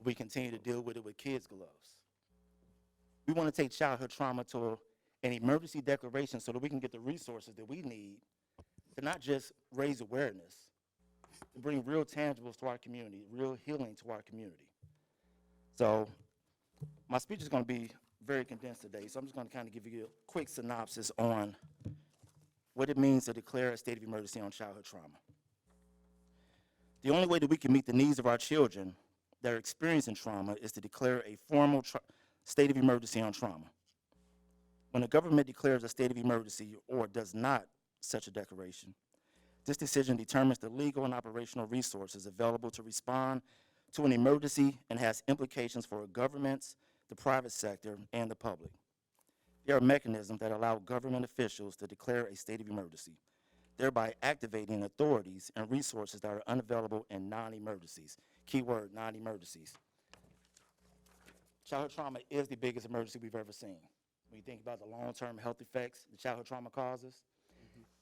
[SPEAKER 16] We continue to deal with it with kids' gloves. We want to take childhood trauma to an emergency declaration so that we can get the resources that we need to not just raise awareness, to bring real tangibles to our community, real healing to our community. So my speech is going to be very condensed today, so I'm just going to kind of give you a quick synopsis on what it means to declare a state of emergency on childhood trauma. The only way that we can meet the needs of our children that are experiencing trauma is to declare a formal state of emergency on trauma. When the government declares a state of emergency or does not such a declaration, this decision determines the legal and operational resources available to respond to an emergency and has implications for governments, the private sector, and the public. There are mechanisms that allow government officials to declare a state of emergency, thereby activating authorities and resources that are unavailable in non-emergencies. Keyword, non-emergencies. Childhood trauma is the biggest emergency we've ever seen. When you think about the long-term health effects the childhood trauma causes.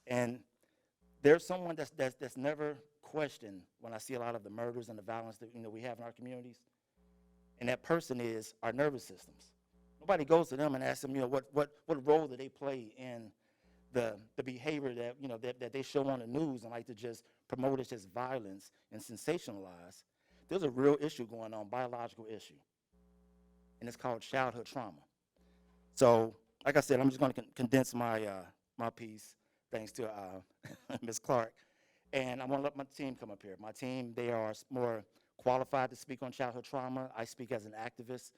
[SPEAKER 16] And there's someone that's never questioned when I see a lot of the murders and the violence that we have in our communities. And that person is our nervous systems. Nobody goes to them and asks them, what role do they play in the behavior that, you know, that they show on the news and like to just promote as just violence and sensationalize. There's a real issue going on, biological issue, and it's called childhood trauma. So, like I said, I'm just going to condense my my piece, thanks to Ms. Clark, and I'm going to let my team come up here. My team, they are more qualified to speak on childhood trauma. I speak as an activist.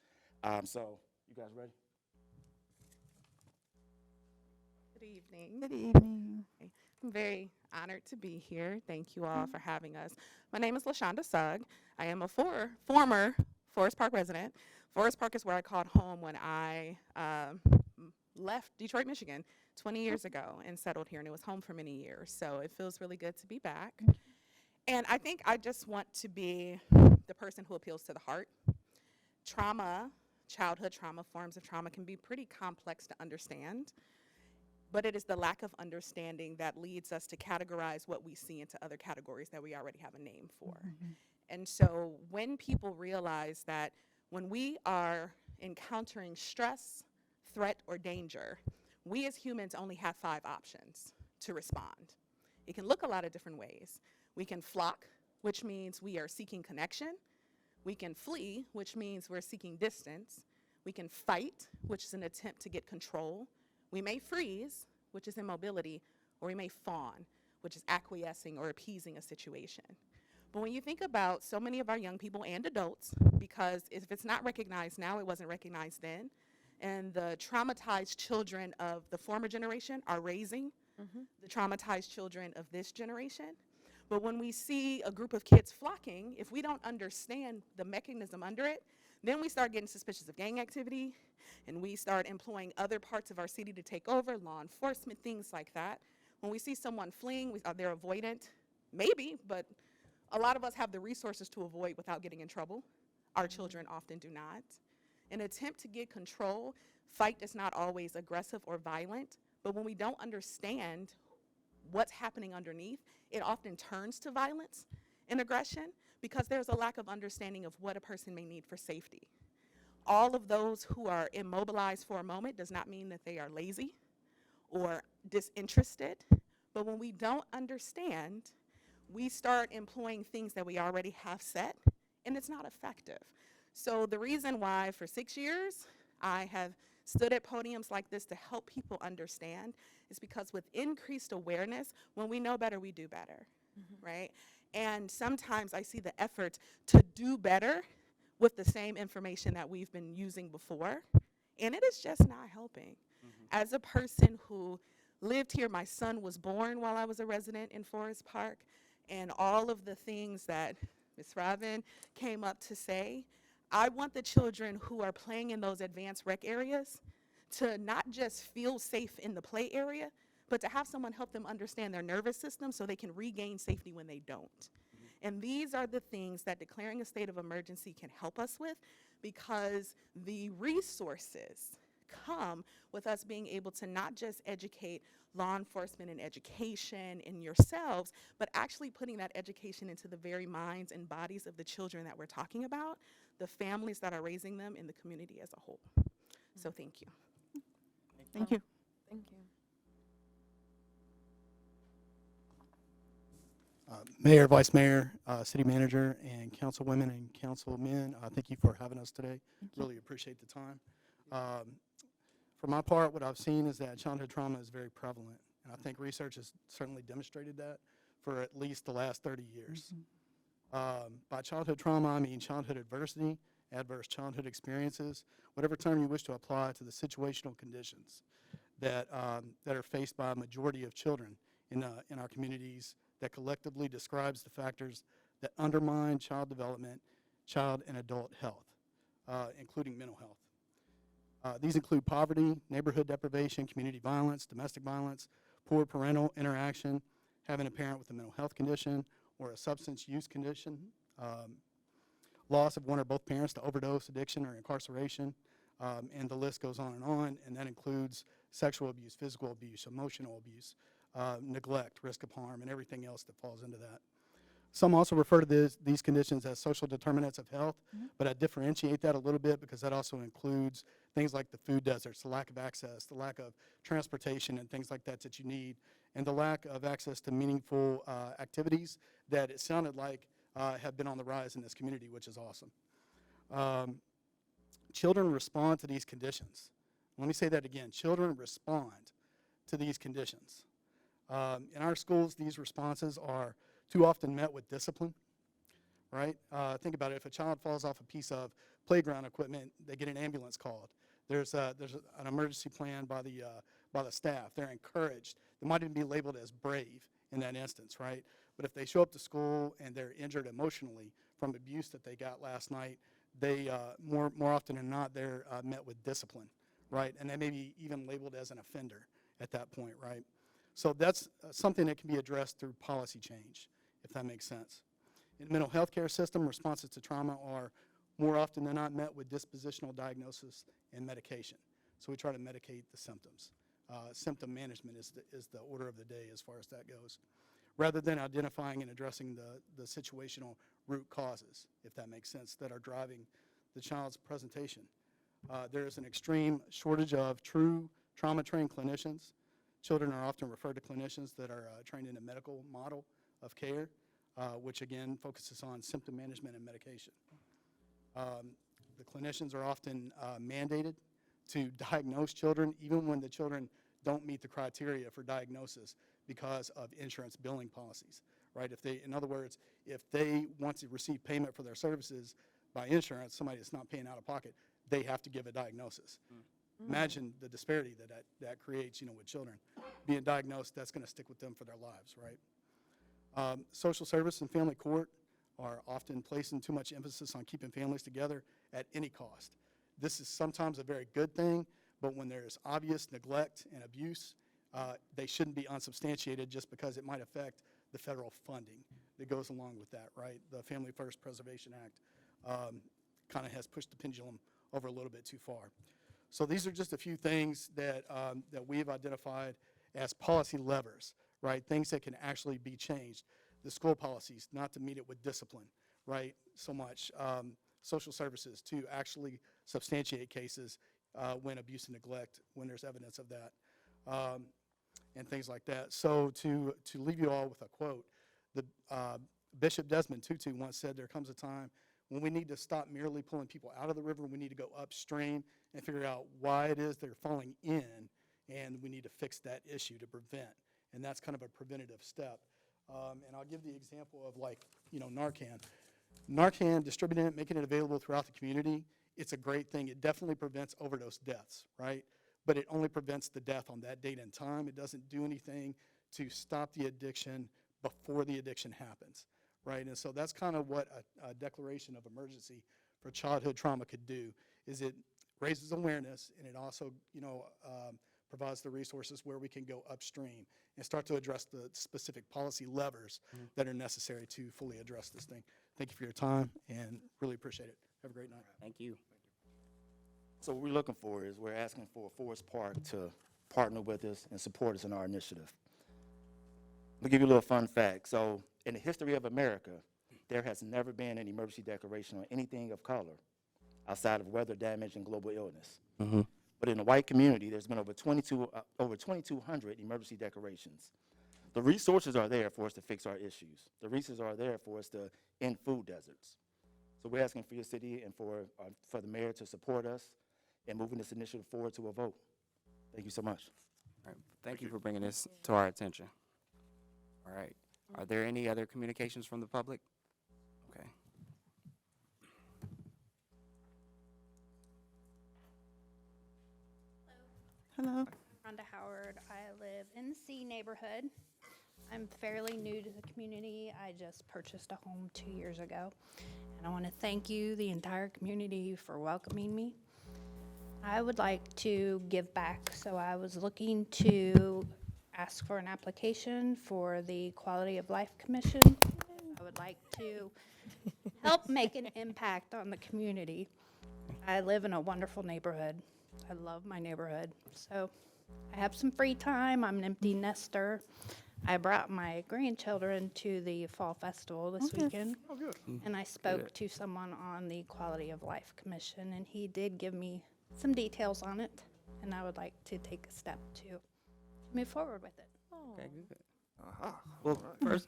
[SPEAKER 16] So, you guys ready?
[SPEAKER 17] Good evening.
[SPEAKER 8] Good evening.
[SPEAKER 17] I'm very honored to be here. Thank you all for having us. My name is LaShonda Sugg. I am a former Forest Park resident. Forest Park is where I called home when I left Detroit, Michigan 20 years ago and settled here, and it was home for many years. So it feels really good to be back. And I think I just want to be the person who appeals to the heart. Trauma, childhood trauma, forms of trauma can be pretty complex to understand. But it is the lack of understanding that leads us to categorize what we see into other categories that we already have a name for. And so when people realize that when we are encountering stress, threat, or danger, we as humans only have 5 options to respond. It can look a lot of different ways. We can flock, which means we are seeking connection. We can flee, which means we're seeking distance. We can fight, which is an attempt to get control. We may freeze, which is immobility, or we may fawn, which is acquiescing or appeasing a situation. But when you think about so many of our young people and adults, because if it's not recognized now, it wasn't recognized then, and the traumatized children of the former generation are raising the traumatized children of this generation. But when we see a group of kids flocking, if we don't understand the mechanism under it, then we start getting suspicious of gang activity, and we start employing other parts of our city to take over, law enforcement, things like that. When we see someone fleeing, they're avoidant, maybe, but a lot of us have the resources to avoid without getting in trouble. Our children often do not. An attempt to get control, fight is not always aggressive or violent, but when we don't understand what's happening underneath, it often turns to violence and aggression because there's a lack of understanding of what a person may need for safety. All of those who are immobilized for a moment does not mean that they are lazy or disinterested, but when we don't understand, we start employing things that we already have set, and it's not effective. So the reason why for 6 years I have stood at podiums like this to help people understand is because with increased awareness, when we know better, we do better, right? And sometimes I see the effort to do better with the same information that we've been using before, and it is just not helping. As a person who lived here, my son was born while I was a resident in Forest Park, and all of the things that Ms. Robin came up to say, I want the children who are playing in those advanced rec areas to not just feel safe in the play area, but to have someone help them understand their nervous system so they can regain safety when they don't. And these are the things that declaring a state of emergency can help us with, because the resources come with us being able to not just educate law enforcement and education in yourselves, but actually putting that education into the very minds and bodies of the children that we're talking about, the families that are raising them, in the community as a whole. So thank you.
[SPEAKER 8] Thank you.
[SPEAKER 4] Thank you.
[SPEAKER 18] Mayor, Vice Mayor, City Manager, and Councilwomen and Councilmen, thank you for having us today. Really appreciate the time. For my part, what I've seen is that childhood trauma is very prevalent, and I think research has certainly demonstrated that for at least the last 30 years. By childhood trauma, I mean childhood adversity, adverse childhood experiences, whatever term you wish to apply to the situational conditions that are faced by a majority of children in our communities, that collectively describes the factors that undermine child development, child and adult health, including mental health. These include poverty, neighborhood deprivation, community violence, domestic violence, poor parental interaction, having a parent with a mental health condition or a substance use condition, loss of one or both parents to overdose, addiction, or incarceration, and the list goes on, and that includes sexual abuse, physical abuse, emotional abuse, neglect, risk of harm, and everything else that falls into that. Some also refer to these conditions as social determinants of health, but I differentiate that a little bit because that also includes things like the food deserts, the lack of access, the lack of transportation and things like that that you need, and the lack of access to meaningful activities that it sounded like have been on the rise in this community, which is awesome. Children respond to these conditions. Let me say that again. Children respond to these conditions. In our schools, these responses are too often met with discipline, right? Think about it. If a child falls off a piece of playground equipment, they get an ambulance called. There's an emergency plan by the staff. They're encouraged. They might even be labeled as brave in that instance, right? But if they show up to school and they're injured emotionally from abuse that they got last night, they more often than not, they're met with discipline, right? And they may be even labeled as an offender at that point, right? So that's something that can be addressed through policy change, if that makes sense. In the mental health care system, responses to trauma are more often than not met with dispositional diagnosis and medication. So we try to medicate the symptoms. Symptom management is the order of the day as far as that goes, rather than identifying and addressing the situational root causes, if that makes sense, that are driving the child's presentation. There is an extreme shortage of true trauma-trained clinicians. Children are often referred to clinicians that are trained in a medical model of care, which again focuses on symptom management and medication. The clinicians are often mandated to diagnose children even when the children don't meet the criteria for diagnosis because of insurance billing policies, right? In other words, if they want to receive payment for their services by insurance, somebody that's not paying out of pocket, they have to give a diagnosis. Imagine the disparity that creates, with children. Being diagnosed, that's going to stick with them for their lives, right? Social service and family court are often placing too much emphasis on keeping families together at any cost. This is sometimes a very good thing, but when there's obvious neglect and abuse, they shouldn't be unsubstantiated just because it might affect the federal funding that goes along with that, right? The Family First Preservation Act kind of has pushed the pendulum over a little bit too far. So these are just a few things that we've identified as policy levers, right? Things that can actually be changed. The school policies, not to meet it with discipline, right? So much. Social services to actually substantiate cases when abuse and neglect, when there's evidence of that, and things like that. So to leave you all with a quote, Bishop Desmond Tutu once said, there comes a time when we need to stop merely pulling people out of the river. We need to go upstream and figure out why it is they're falling in, and we need to fix that issue to prevent. And that's kind of a preventative step. And I'll give the example of Narcan. Narcan, distributing it, making it available throughout the community, it's a great thing. It definitely prevents overdose deaths, right? But it only prevents the death on that date and time. It doesn't do anything to stop the addiction before the addiction happens, right? And so that's kind of what a declaration of emergency for childhood trauma could do, is it raises awareness, and it also, provides the resources where we can go upstream and start to address the specific policy levers that are necessary to fully address this thing. Thank you for your time, and really appreciate it. Have a great night.
[SPEAKER 14] Thank you.
[SPEAKER 16] So what we're looking for is we're asking for Forest Park to partner with us and support us in our initiative. I'll give you a little fun fact. So in the history of America, there has never been an emergency declaration on anything of color outside of weather damage and global illness. But in the white community, there's been over 2,200 emergency declarations. The resources are there for us to fix our issues. The resources are there for us to end food deserts. So we're asking for your city and for the mayor to support us in moving this initiative forward to a vote. Thank you so much.
[SPEAKER 14] All right. Thank you for bringing this to our attention. All right. Are there any other communications from the public? Okay.
[SPEAKER 8] Hello.
[SPEAKER 19] Rhonda Howard. I live in the C neighborhood. I'm fairly new to the community. I just purchased a home 2 years ago. And I want to thank you, the entire community, for welcoming me. I would like to give back, so I was looking to ask for an application for the Quality of Life Commission. I would like to help make an impact on the community. I live in a wonderful neighborhood. I love my neighborhood. So I have some free time. I'm an empty nester. I brought my grandchildren to the Fall Festival this weekend.
[SPEAKER 2] Oh, good.
[SPEAKER 19] And I spoke to someone on the Quality of Life Commission, and he did give me some details on it, and I would like to take a step to move forward with it.
[SPEAKER 14] Okay, good. Well, first,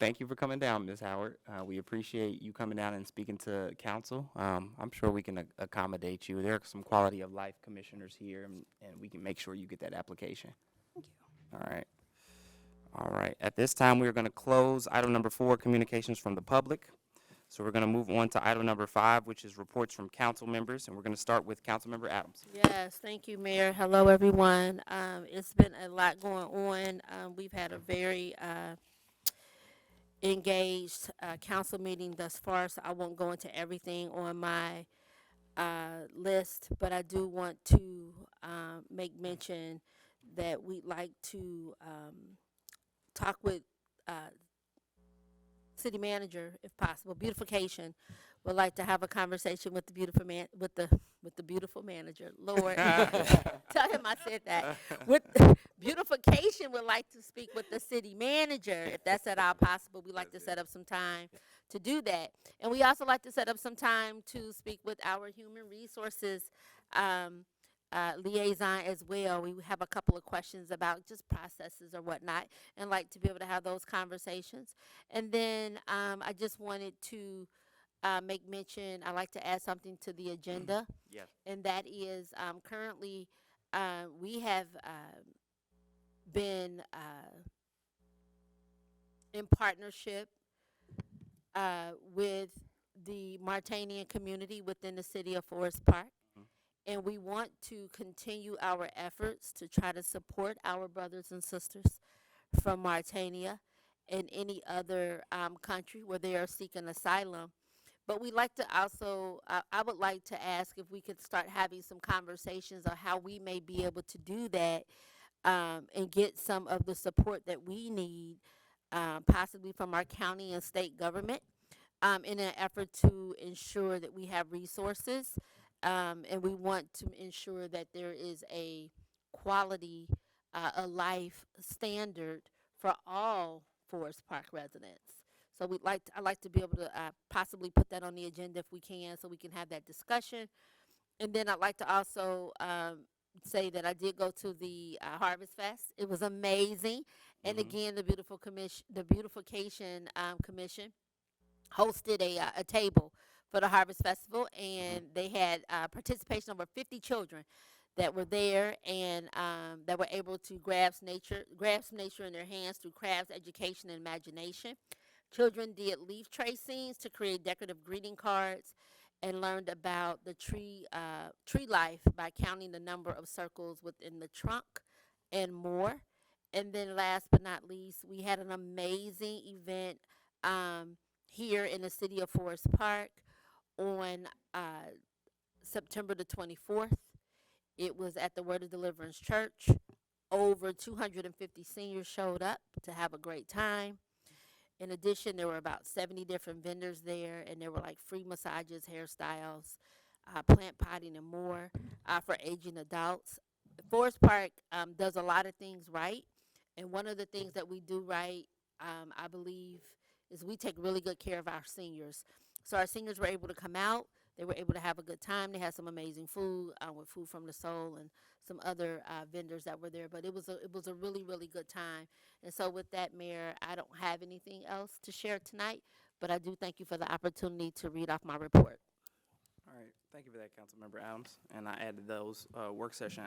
[SPEAKER 14] thank you for coming down, Ms. Howard. We appreciate you coming down and speaking to council. I'm sure we can accommodate you. There are some quality of life commissioners here, and we can make sure you get that application.
[SPEAKER 19] Thank you.
[SPEAKER 14] All right. All right. At this time, we are going to close item number 4, communications from the public. So we're going to move on to item number 5, which is reports from council members, and we're going to start with Councilmember Adams.
[SPEAKER 9] Yes, thank you, Mayor. Hello, everyone. It's been a lot going on. We've had a very engaged council meeting thus far, so I won't go into everything on my list, but I do want to make mention that we'd like to talk with city manager, if possible. Beautification would like to have a conversation with the beautiful with the beautiful manager. Lord, tell him I said that. With beautification would like to speak with the city manager, if that's at all possible. We'd like to set up some time to do that, and we also like to set up some time to speak with our human resources liaison as well. We have a couple of questions about just processes or whatnot, and like to be able to have those conversations. And then I just wanted to make mention, I like to add something to the agenda.
[SPEAKER 14] Yes.
[SPEAKER 9] And that is currently we have been in partnership with the Martanian community within the city of Forest Park. And we want to continue our efforts to try to support our brothers and sisters from Mauritania and any other country where they are seeking asylum. But we'd like to also, I would like to ask if we could start having some conversations on how we may be able to do that and get some of the support that we need, possibly from our county and state government, in an effort to ensure that we have resources. And we want to ensure that there is a quality, a life standard for all Forest Park residents. So I'd like to be able to possibly put that on the agenda if we can, so we can have that discussion. And then I'd like to also say that I did go to the Harvest Fest. It was amazing. And again, the Beautification Commission hosted a table for the Harvest Festival, and they had participation of over 50 children that were there and that were able to grasp nature in their hands through crafts, education, and imagination. Children did leaf tracings to create decorative greeting cards and learned about the tree life by counting the number of circles within the trunk and more. And then last but not least, we had an amazing event here in the city of Forest Park on September the 24th. It was at the Word of Deliverance Church. Over 250 seniors showed up to have a great time. In addition, there were about 70 different vendors there, and there were like free massages, hairstyles, plant potting, and more for aging adults. Forest Park does a lot of things right, and one of the things that we do right, I believe, is we take really good care of our seniors. So our seniors were able to come out. They were able to have a good time. They had some amazing food with Food from the Soul and some other vendors that were there. But it was a really, really good time. And so with that, Mayor, I don't have anything else to share tonight, but I do thank you for the opportunity to read off my report.
[SPEAKER 14] All right. Thank you for that, Councilmember Adams. And I added those work session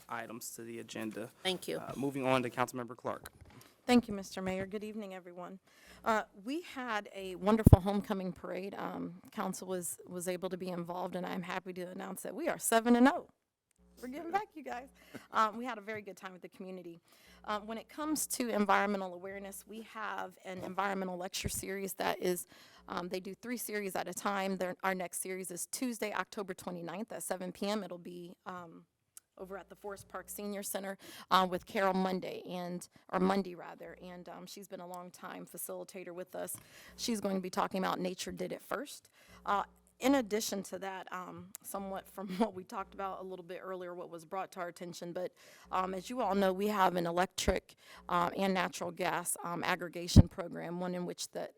[SPEAKER 14] items to the agenda.
[SPEAKER 9] Thank you.
[SPEAKER 14] Moving on to Councilmember Clark.
[SPEAKER 4] Thank you, Mr. Mayor. Good evening, everyone. We had a wonderful homecoming parade. Council was able to be involved, and I'm happy to announce that we are 7-0. We're giving back, you guys. We had a very good time with the community. When it comes to environmental awareness, we have an environmental lecture series that is, they do 3 series at a time. Our next series is Tuesday, October 29th at 7 p.m. It'll be over at the Forest Park Senior Center with Carol Monday, and she's been a long time facilitator with us. She's going to be talking about Nature Did It First. in addition to that, somewhat from what we talked about a little bit earlier, what was brought to our attention, but as you all know, we have an electric and natural gas aggregation program, one in which that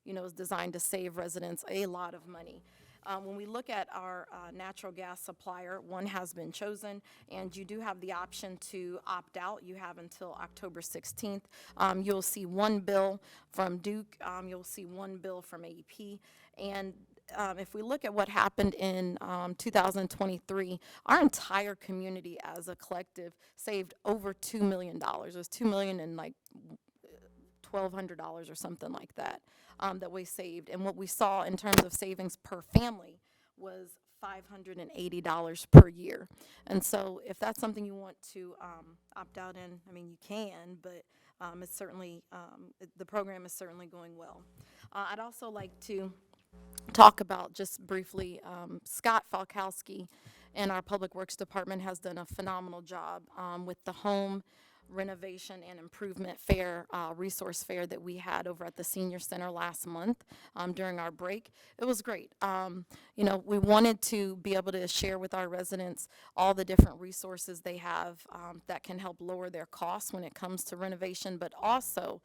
[SPEAKER 4] is designed to save residents a lot of money. When we look at our natural gas supplier, one has been chosen, and you do have the option to opt out. You have until October 16th. You'll see one bill from Duke. You'll see one bill from AEP. And if we look at what happened in 2023, our entire community as a collective saved over $2 million. It was $2 million and like $1,200 or something like that. That we saved. And what we saw in terms of savings per family was $580 per year. And so if that's something you want to opt out in, I mean, you can, but it's certainly, the program is certainly going well. I'd also like to talk about just briefly, Scott Falkowski in our Public Works Department has done a phenomenal job with the home renovation and improvement fair, resource fair that we had over at the senior center last month during our break. It was great. We wanted to be able to share with our residents all the different resources they have that can help lower their costs when it comes to renovation, but also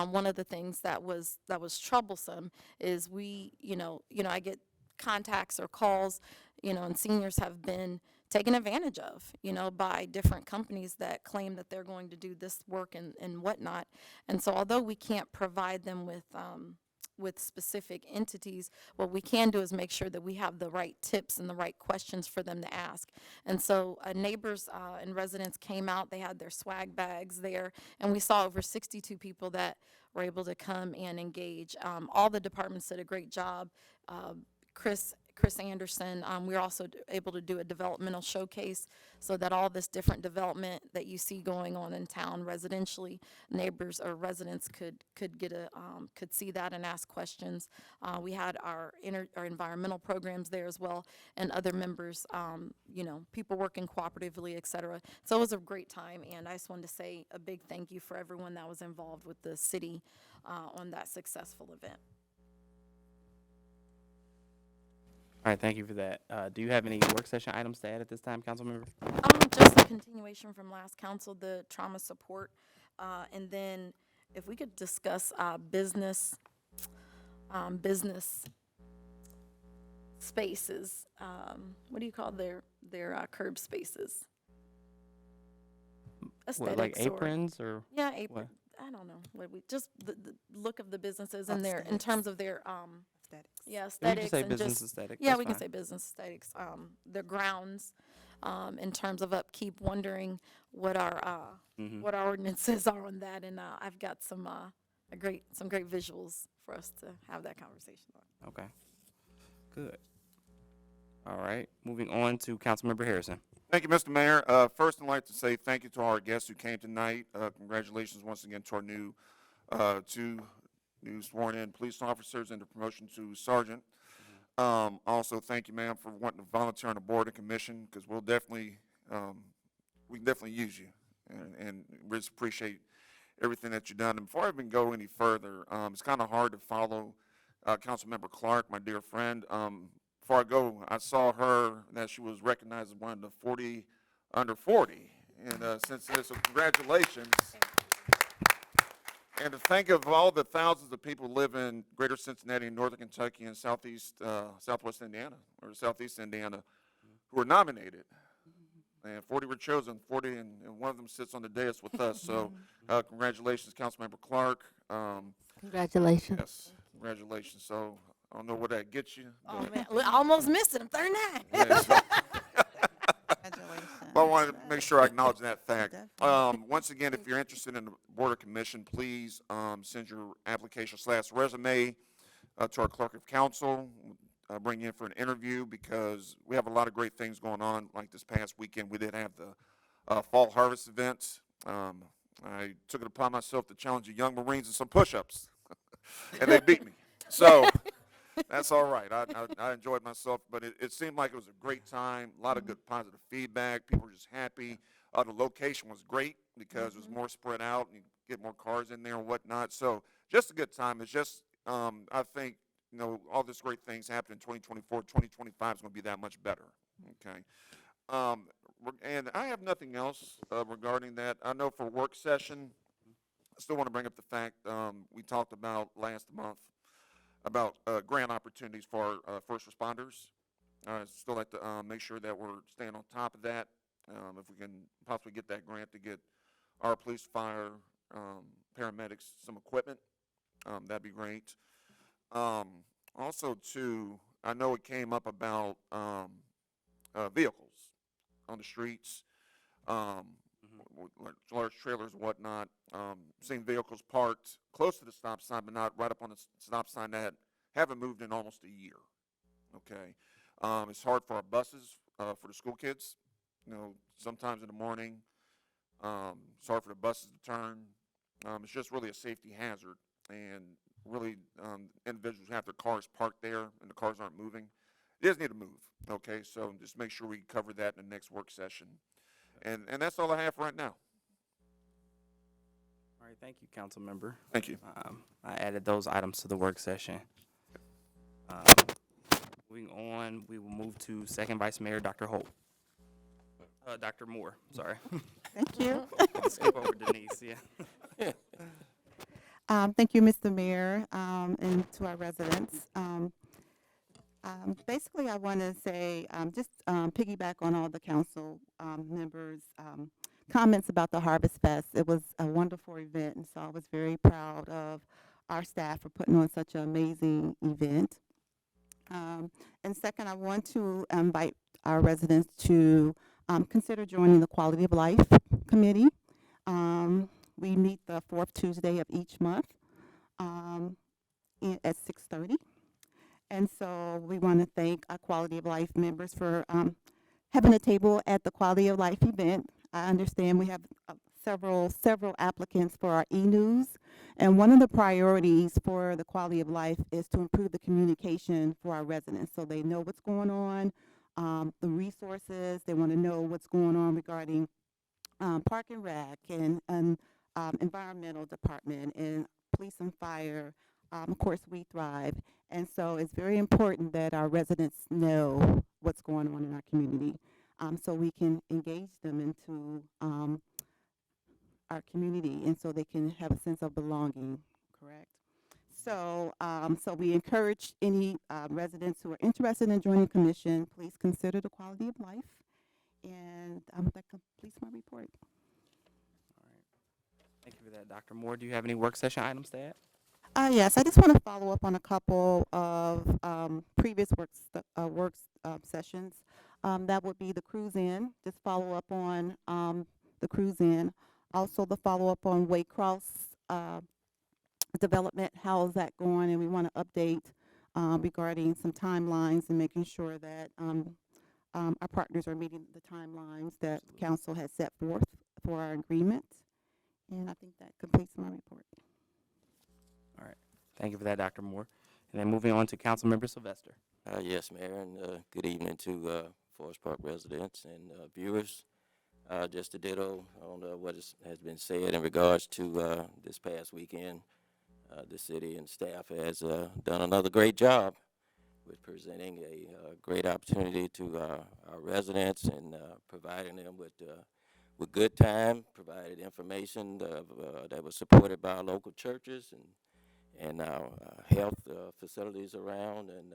[SPEAKER 4] one of the things that was troublesome is I get contacts or calls, and seniors have been taken advantage of, by different companies that claim that they're going to do this work and whatnot. And so although we can't provide them with specific entities, what we can do is make sure that we have the right tips and the right questions for them to ask. And so neighbors and residents came out, they had their swag bags there, and we saw over 62 people that were able to come and engage. All the departments did a great job. Chris Anderson, we were also able to do a developmental showcase so that all this different development that you see going on in town residentially, neighbors or residents could see that and ask questions. We had our environmental programs there as well, and other members, people working cooperatively, et cetera. So it was a great time, and I just wanted to say a big thank you for everyone that was involved with the city on that successful event.
[SPEAKER 14] All right, thank you for that. Do you have any work session items to add at this time, council member?
[SPEAKER 4] Just a continuation from last council, the trauma support, and then if we could discuss business spaces. What do you call their curb spaces?
[SPEAKER 14] What, like
[SPEAKER 4] Aesthetics
[SPEAKER 14] aprons or?
[SPEAKER 4] Yeah, apron.
[SPEAKER 14] what?
[SPEAKER 4] I don't know. Just the look of the businesses and their in terms of their
[SPEAKER 10] Aesthetics.
[SPEAKER 4] yeah,
[SPEAKER 14] We
[SPEAKER 4] aesthetics
[SPEAKER 14] can say
[SPEAKER 4] and
[SPEAKER 14] business
[SPEAKER 4] just
[SPEAKER 14] aesthetic.
[SPEAKER 4] yeah,
[SPEAKER 14] that's
[SPEAKER 4] we can
[SPEAKER 14] fine.
[SPEAKER 4] say business aesthetics. Their grounds, in terms of upkeep. Wondering what our what our ordinances are on that, and I've got some great visuals for us to have that conversation on.
[SPEAKER 14] Okay, good. All right, moving on to Councilmember Harrison.
[SPEAKER 2] Thank you, Mr. Mayor. First, I'd like to say thank you to our guests who came tonight. Congratulations once again to our two new sworn-in police officers and the promotion to sergeant. Also, thank you, ma'am, for wanting to volunteer on the board and commission, because we can definitely use you, and we just appreciate everything that you've done. And before I even go any further, it's kind of hard to follow Councilmember Clark, my dear friend. Before I go, I saw her that she was recognized as one of the 40 under 40, and so congratulations. And to think of all the thousands of people who live in greater Cincinnati, northern Kentucky, and southwest Indiana, or southeast Indiana, who were nominated. And 40 were chosen, 40, and one of them sits on the dais with us. So congratulations, Councilmember Clark.
[SPEAKER 9] Congratulations.
[SPEAKER 2] Yes, congratulations. So I don't know what that gets you.
[SPEAKER 4] Oh man, I almost missed it. I'm 39.
[SPEAKER 2] Yeah, so-
[SPEAKER 8] Congratulations.
[SPEAKER 2] Well, I wanted to make sure I acknowledge that fact. Once again, if you're interested in the Board of Commission, please send your application/resume to our clerk of council. Bring you in for an interview, because we have a lot of great things going on. Like this past weekend, we did have the fall harvest events. I took it upon myself to challenge the young Marines in some push-ups, and they beat me. So that's all right. I enjoyed myself, but it seemed like it was a great time. A lot of good positive feedback. People were just happy. The location was great because it was more spread out, and you get more cars in there and whatnot. So just a good time. It's just, I think, you know, all this great things happen in 2024, 2025 is going to be that much better. Okay. And I have nothing else regarding that. I know for work session, I still want to bring up the fact we talked about last month about grant opportunities for our first responders. I still like to make sure that we're staying on top of that. If we can possibly get that grant to get our police, fire, paramedics some equipment, that'd be great. Also, too, I know it came up about vehicles on the streets, like large trailers and whatnot. Seeing vehicles parked close to the stop sign, but not right up on the stop sign that haven't moved in almost a year. Okay, it's hard for our buses, for the school kids. You know, sometimes in the morning, it's hard for the buses to turn. It's just really a safety hazard, and really individuals have their cars parked there and the cars aren't moving. It does need to move. Okay, so just make sure we cover that in the next work session. And that's all I have right now.
[SPEAKER 14] All right, thank you, council member.
[SPEAKER 2] Thank you.
[SPEAKER 14] I added those items to the work session. Moving on, we will move to Second Vice Mayor Dr. Holt. Dr. Moore, sorry.
[SPEAKER 8] Thank you.
[SPEAKER 14] Skip over Denise, yeah.
[SPEAKER 8] Thank you, Mr. Mayor, and to our residents. Basically, I want to say, just piggyback on all the council members' comments about the Harvest Fest. It was a wonderful event, and so I was very proud of our staff for putting on such an amazing event. And second, I want to invite our residents to consider joining the Quality of Life Committee. We meet the fourth Tuesday of each month at 6:30. And so we want to thank our Quality of Life members for having a table at the Quality of Life event. I understand we have several applicants for our e-news. And one of the priorities for the Quality of Life is to improve the communication for our residents so they know what's going on, the resources. They want to know what's going on regarding Park and Rec and environmental department and police and fire. Of course, We Thrive. And so it's very important that our residents know what's going on in our community so we can engage them into our community and so they can have a sense of belonging, correct? So, so we encourage any residents who are interested in joining the commission, please consider the Quality of Life. And that completes my report.
[SPEAKER 14] Thank you for that, Dr. Moore. Do you have any work session items to add?
[SPEAKER 8] Yes, I just want to follow up on a couple of previous work sessions. That would be the cruise in, just follow up on the cruise in. Also the follow up on Waycross development, how is that going? And we want to update regarding some timelines and making sure that our partners are meeting the timelines that council has set forth for our agreement. And I think that completes my report.
[SPEAKER 14] All right. Thank you for that, Dr. Moore. And then moving on to Councilmember Sylvester.
[SPEAKER 7] Yes, Mayor, and good evening to Forest Park residents and viewers. Just a ditto on what has been said in regards to this past weekend. The city and staff has done another great job with presenting a great opportunity to our residents and providing them with good time, provided information that was supported by our local churches and our health facilities around, and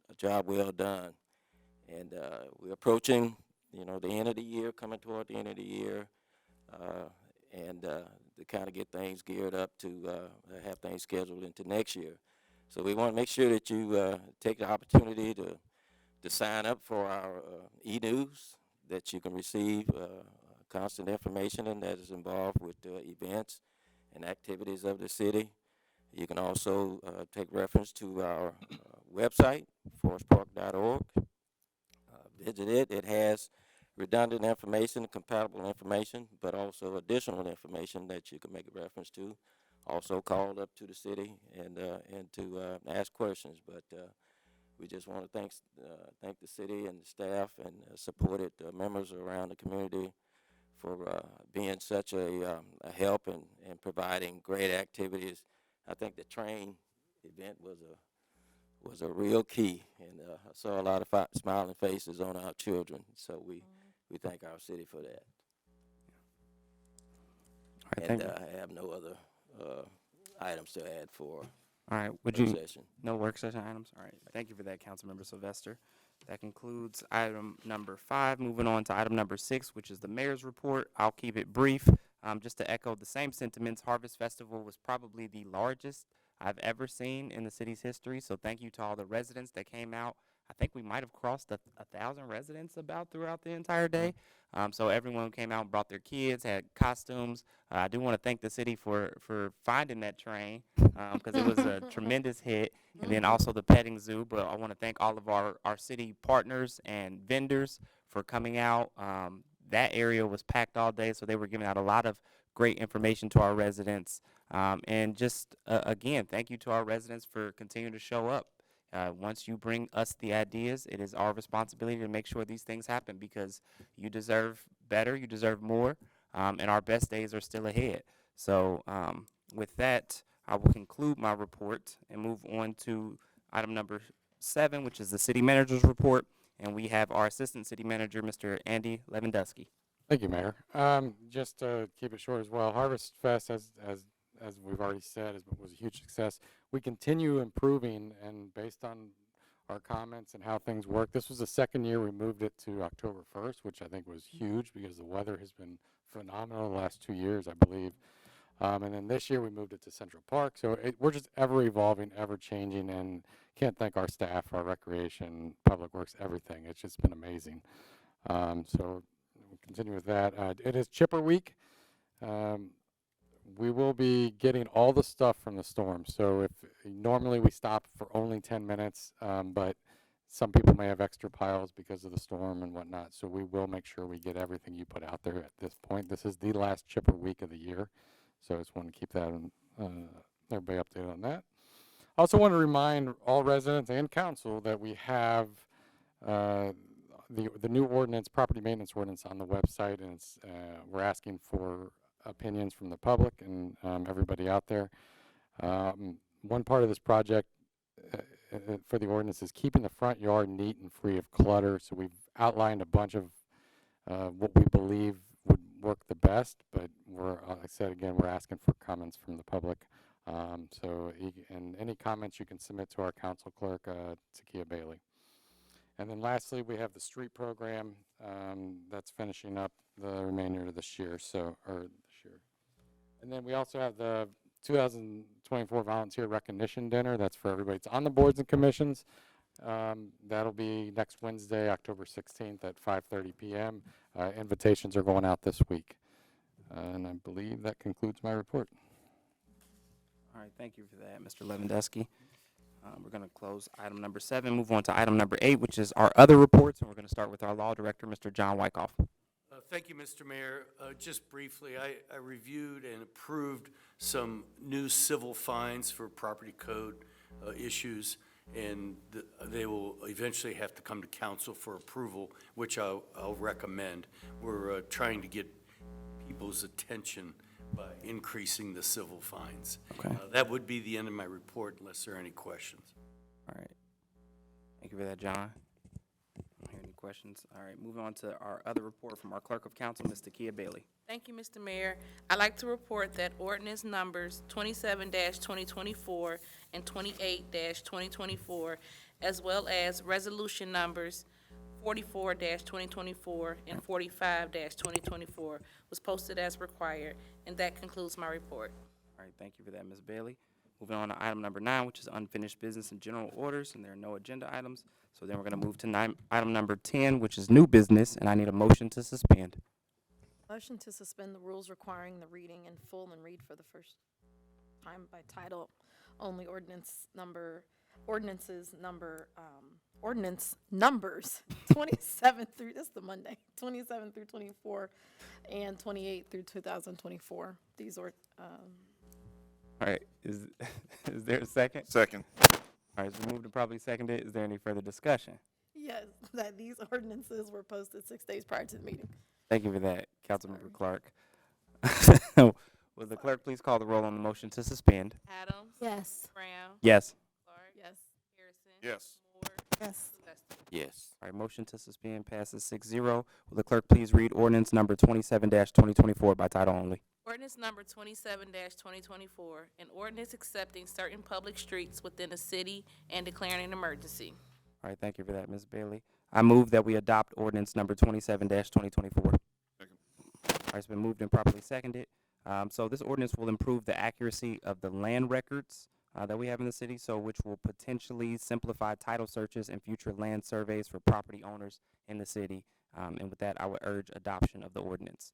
[SPEAKER 7] a job well done. And we're approaching, the end of the year, coming toward the end of the year, and to kind of get things geared up to have things scheduled into next year. So we want to make sure that you take the opportunity to sign up for our e-news, that you can receive constant information and that is involved with events and activities of the city. You can also take reference to our website, forestpark.org. Visit it. It has redundant information, compatible information, but also additional information that you can make a reference to. Also call up to the city and to ask questions. But we just want to thank the city and the staff and supported members around the community for being such a help and providing great activities. I think the train event was was a real key. And I saw a lot of smiling faces on our children, so we thank our city for that.
[SPEAKER 14] All right,
[SPEAKER 7] And
[SPEAKER 14] thank you.
[SPEAKER 7] I have no other items to add for
[SPEAKER 14] All right, would
[SPEAKER 7] work
[SPEAKER 14] you,
[SPEAKER 7] session.
[SPEAKER 14] no work session items? All right, thank you for that, Councilmember Sylvester. That concludes item number 5. Moving on to item number 6, which is the mayor's report. I'll keep it brief. Just to echo the same sentiments, Harvest Festival was probably the largest I've ever seen in the city's history. So thank you to all the residents that came out. I think we might have crossed 1,000 residents about throughout the entire day. So everyone came out and brought their kids, had costumes. I do want to thank the city for finding that train because it was a tremendous hit. And then also the petting zoo. But I want to thank all of our city partners and vendors for coming out. That area was packed all day, so they were giving out a lot of great information to our residents. And just, again, thank you to our residents for continuing to show up. Once you bring us the ideas, it is our responsibility to make sure these things happen because you deserve better, you deserve more, and our best days are still ahead. So with that, I will conclude my report and move on to item number 7, which is the city manager's report. And we have our assistant city manager, Mr. Andy Lewandowski.
[SPEAKER 13] Thank you, Mayor. Just to keep it short as well, Harvest Fest, as we've already said, was a huge success. We continue improving, and based on our comments and how things work, this was the second year we moved it to October 1st, which I think was huge because the weather has been phenomenal the last 2 years, I believe. And then this year we moved it to Central Park. So we're just ever evolving, ever changing, and can't thank our staff, our recreation, public works, everything. It's just been amazing. So we'll continue with that. It is Chipper Week. We will be getting all the stuff from the storm. So if normally we stop for only 10 minutes, but some people may have extra piles because of the storm and whatnot. So we will make sure we get everything you put out there at this point. This is the last Chipper Week of the year. So I just want to keep that everybody updated on that. I also want to remind all residents and council that we have the new ordinance, property maintenance ordinance, on the website, and it's we're asking for opinions from the public and everybody out there. One part of this project for the ordinance is keeping the front yard neat and free of clutter. So we've outlined a bunch of what we believe would work the best, but like I said again, we're asking for comments from the public. And any comments you can submit to our council clerk, Takia Bailey. And then lastly, we have the street program that's finishing up the remainder of this year. And then we also have the 2024 Volunteer Recognition Dinner. That's for everybody. It's on the boards and commissions. That'll be next Wednesday, October 16th at 5:30 p.m. Invitations are going out this week. And I believe that concludes my report.
[SPEAKER 14] All right, thank you for that, Mr. Lewandowski. We're going to close item number 7, move on to item number 8, which is our other reports, and we're going to start with our law director, Mr. John Wyckoff.
[SPEAKER 6] Thank you, Mr. Mayor. Just briefly, I reviewed and approved some new civil fines for property code issues, and they will eventually have to come to council for approval, which I'll recommend. We're trying to get people's attention by increasing the civil fines.
[SPEAKER 14] Okay.
[SPEAKER 6] That would be the end of my report unless there are any questions.
[SPEAKER 14] All right. Thank you for that, John. I don't hear any questions. All right, moving on to our other report from our clerk of council, Ms. Takia Bailey.
[SPEAKER 20] Thank you, Mr. Mayor. I'd like to report that ordinance numbers 27-2024 and 28-2024, as well as resolution numbers 44-2024 and 45-2024 was posted as required, and that concludes my report.
[SPEAKER 14] All right, thank you for that, Ms. Bailey. Moving on to item number 9, which is unfinished business and general orders, and there are no agenda items. So then we're going to move to item number 10, which is new business, and I need a motion to suspend.
[SPEAKER 4] Motion to suspend the rules requiring the reading in full and read for the first time by title only ordinance numbers 27 through, this is the Monday, 27 through 24 and 28 through 2024. These are,
[SPEAKER 14] All right, is there a second?
[SPEAKER 2] Second.
[SPEAKER 14] All right, so moved and probably seconded. Is there any further discussion?
[SPEAKER 4] yes, that these ordinances were posted 6 days prior to the meeting.
[SPEAKER 14] Thank you for that, Councilmember Clark. Will the clerk please call the roll on the motion to suspend?
[SPEAKER 20] Adams?
[SPEAKER 9] Yes.
[SPEAKER 20] Brown?
[SPEAKER 14] Yes.
[SPEAKER 20] Clark?
[SPEAKER 4] Yes.
[SPEAKER 20] Harrison?
[SPEAKER 2] Yes.
[SPEAKER 8] Yes.
[SPEAKER 20] Sylvester.
[SPEAKER 7] Yes.
[SPEAKER 14] All right, motion to suspend passes 6-0. Will the clerk please read ordinance number 27-2024 by title only?
[SPEAKER 20] Ordinance number 27-2024, an ordinance accepting certain public streets within the city and declaring an emergency.
[SPEAKER 14] All right, thank you for that, Ms. Bailey. I move that we adopt ordinance number 27-2024. All right, it's been moved and properly seconded. So this ordinance will improve the accuracy of the land records that we have in the city, so which will potentially simplify title searches and future land surveys for property owners in the city. And with that, I would urge adoption of the ordinance.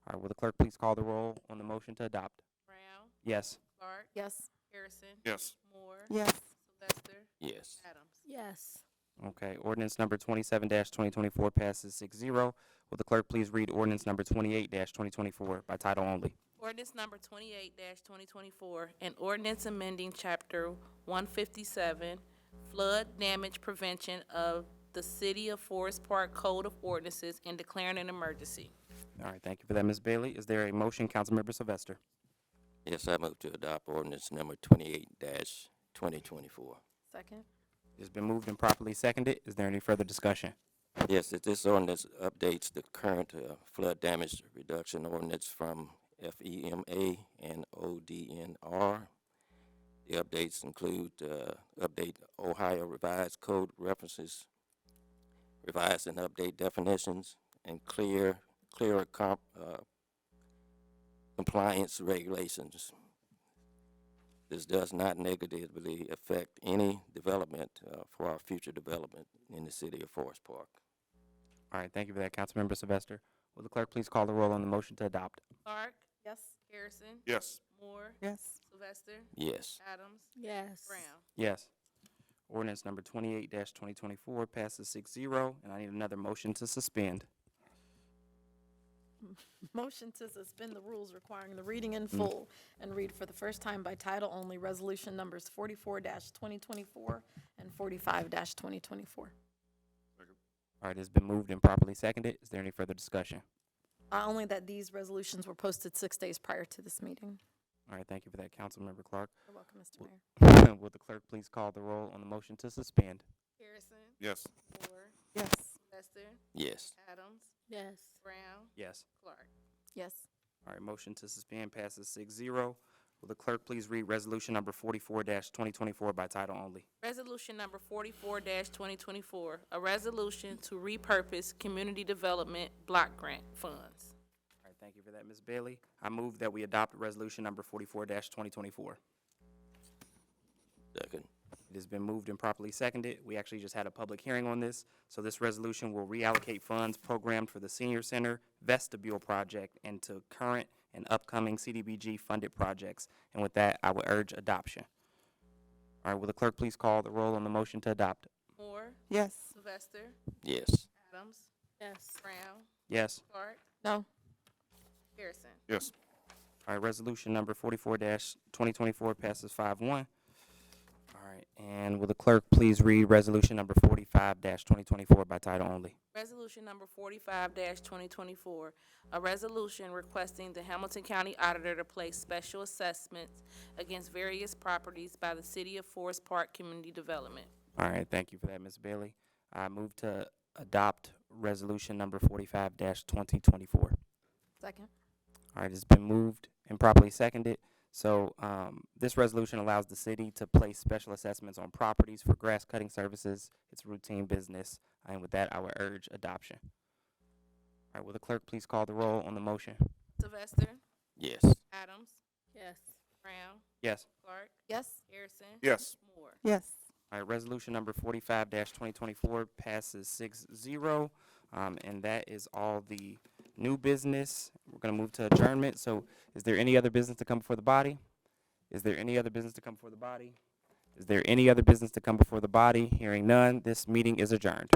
[SPEAKER 14] All right, will the clerk please call the roll on the motion to adopt?
[SPEAKER 20] Brown,
[SPEAKER 14] Yes.
[SPEAKER 20] Clark,
[SPEAKER 4] Yes.
[SPEAKER 20] Harrison,
[SPEAKER 2] Yes.
[SPEAKER 20] Moore,
[SPEAKER 8] Yes.
[SPEAKER 20] Sylvester,
[SPEAKER 7] Yes.
[SPEAKER 20] Adams.
[SPEAKER 9] Yes.
[SPEAKER 14] Okay, ordinance number 27-2024 passes 6-0. Will the clerk please read ordinance number 28-2024 by title only?
[SPEAKER 20] Ordinance number 28-2024, an ordinance amending chapter 157, flood damage prevention of the City of Forest Park Code of Ordinances and declaring an emergency.
[SPEAKER 14] All right, thank you for that, Ms. Bailey. Is there a motion, Councilmember Sylvester?
[SPEAKER 7] Yes, I move to adopt ordinance number 28-2024.
[SPEAKER 4] Second.
[SPEAKER 14] It's been moved and properly seconded. Is there any further discussion?
[SPEAKER 7] Yes, this ordinance updates the current flood damage reduction ordinance from FEMA and ODNR. The updates include update Ohio Revised Code references, revise and update definitions, and clearer compliance regulations. This does not negatively affect any development for our future development in the city of Forest Park.
[SPEAKER 14] All right, thank you for that, Councilmember Sylvester. Will the clerk please call the roll on the motion to adopt?
[SPEAKER 20] Clark,
[SPEAKER 4] Yes.
[SPEAKER 20] Harrison,
[SPEAKER 2] Yes.
[SPEAKER 20] Moore,
[SPEAKER 8] Yes.
[SPEAKER 20] Sylvester,
[SPEAKER 7] Yes.
[SPEAKER 20] Adams,
[SPEAKER 9] Yes.
[SPEAKER 20] Brown.
[SPEAKER 14] Yes. Ordinance number 28-2024 passes 6-0, and I need another motion to suspend.
[SPEAKER 4] Motion to suspend the rules requiring the reading in full and read for the first time by title only resolution numbers 44-2024 and 45-2024.
[SPEAKER 14] All right, it's been moved and properly seconded. Is there any further discussion?
[SPEAKER 4] Only that these resolutions were posted 6 days prior to this meeting.
[SPEAKER 14] All right, thank you for that, Councilmember Clark.
[SPEAKER 4] You're welcome, Mr. Mayor.
[SPEAKER 14] Will the clerk please call the roll on the motion to suspend?
[SPEAKER 20] Harrison,
[SPEAKER 2] Yes.
[SPEAKER 20] Moore,
[SPEAKER 8] Yes.
[SPEAKER 20] Sylvester,
[SPEAKER 7] Yes.
[SPEAKER 20] Adams,
[SPEAKER 9] Yes.
[SPEAKER 20] Brown,
[SPEAKER 14] Yes.
[SPEAKER 20] Clark.
[SPEAKER 4] Yes.
[SPEAKER 14] All right, motion to suspend passes 6-0. Will the clerk please read resolution number 44-2024 by title only?
[SPEAKER 20] Resolution number 44-2024, a resolution to repurpose community development block grant funds.
[SPEAKER 14] All right, thank you for that, Ms. Bailey. I move that we adopt resolution number 44-2024.
[SPEAKER 7] Second.
[SPEAKER 14] It has been moved and properly seconded. We actually just had a public hearing on this, so this resolution will reallocate funds programmed for the Senior Center Vestibule Project into current and upcoming CDBG funded projects. And with that, I would urge adoption. All right, will the clerk please call the roll on the motion to adopt?
[SPEAKER 20] Moore,
[SPEAKER 8] Yes.
[SPEAKER 20] Sylvester,
[SPEAKER 7] Yes.
[SPEAKER 20] Adams,
[SPEAKER 9] Yes.
[SPEAKER 20] Brown,
[SPEAKER 14] Yes.
[SPEAKER 20] Clark,
[SPEAKER 4] No.
[SPEAKER 20] Harrison.
[SPEAKER 2] Yes.
[SPEAKER 14] All right, resolution number 44-2024 passes 5-1. All right, and will the clerk please read resolution number 45-2024 by title only?
[SPEAKER 20] Resolution number 45-2024, a resolution requesting the Hamilton County Auditor to place special assessments against various properties by the City of Forest Park Community Development.
[SPEAKER 14] All right, thank you for that, Ms. Bailey. I move to adopt resolution number 45-2024.
[SPEAKER 4] Second.
[SPEAKER 14] All right, it's been moved and properly seconded. So this resolution allows the city to place special assessments on properties for grass cutting services. It's routine business. And with that, I would urge adoption. All right, will the clerk please call the roll on the motion?
[SPEAKER 20] Sylvester,
[SPEAKER 7] Yes.
[SPEAKER 20] Adams,
[SPEAKER 9] Yes.
[SPEAKER 20] Brown,
[SPEAKER 14] Yes.
[SPEAKER 20] Clark,
[SPEAKER 4] Yes.
[SPEAKER 20] Harrison.
[SPEAKER 2] Yes.
[SPEAKER 20] Moore.
[SPEAKER 8] Yes.
[SPEAKER 14] All right, resolution number 45-2024 passes 6-0. And that is all the new business. We're going to move to adjournment. So is there any other business to come before the body? Is there any other business to come before the body? Is there any other business to come before the body? Hearing none, this meeting is adjourned.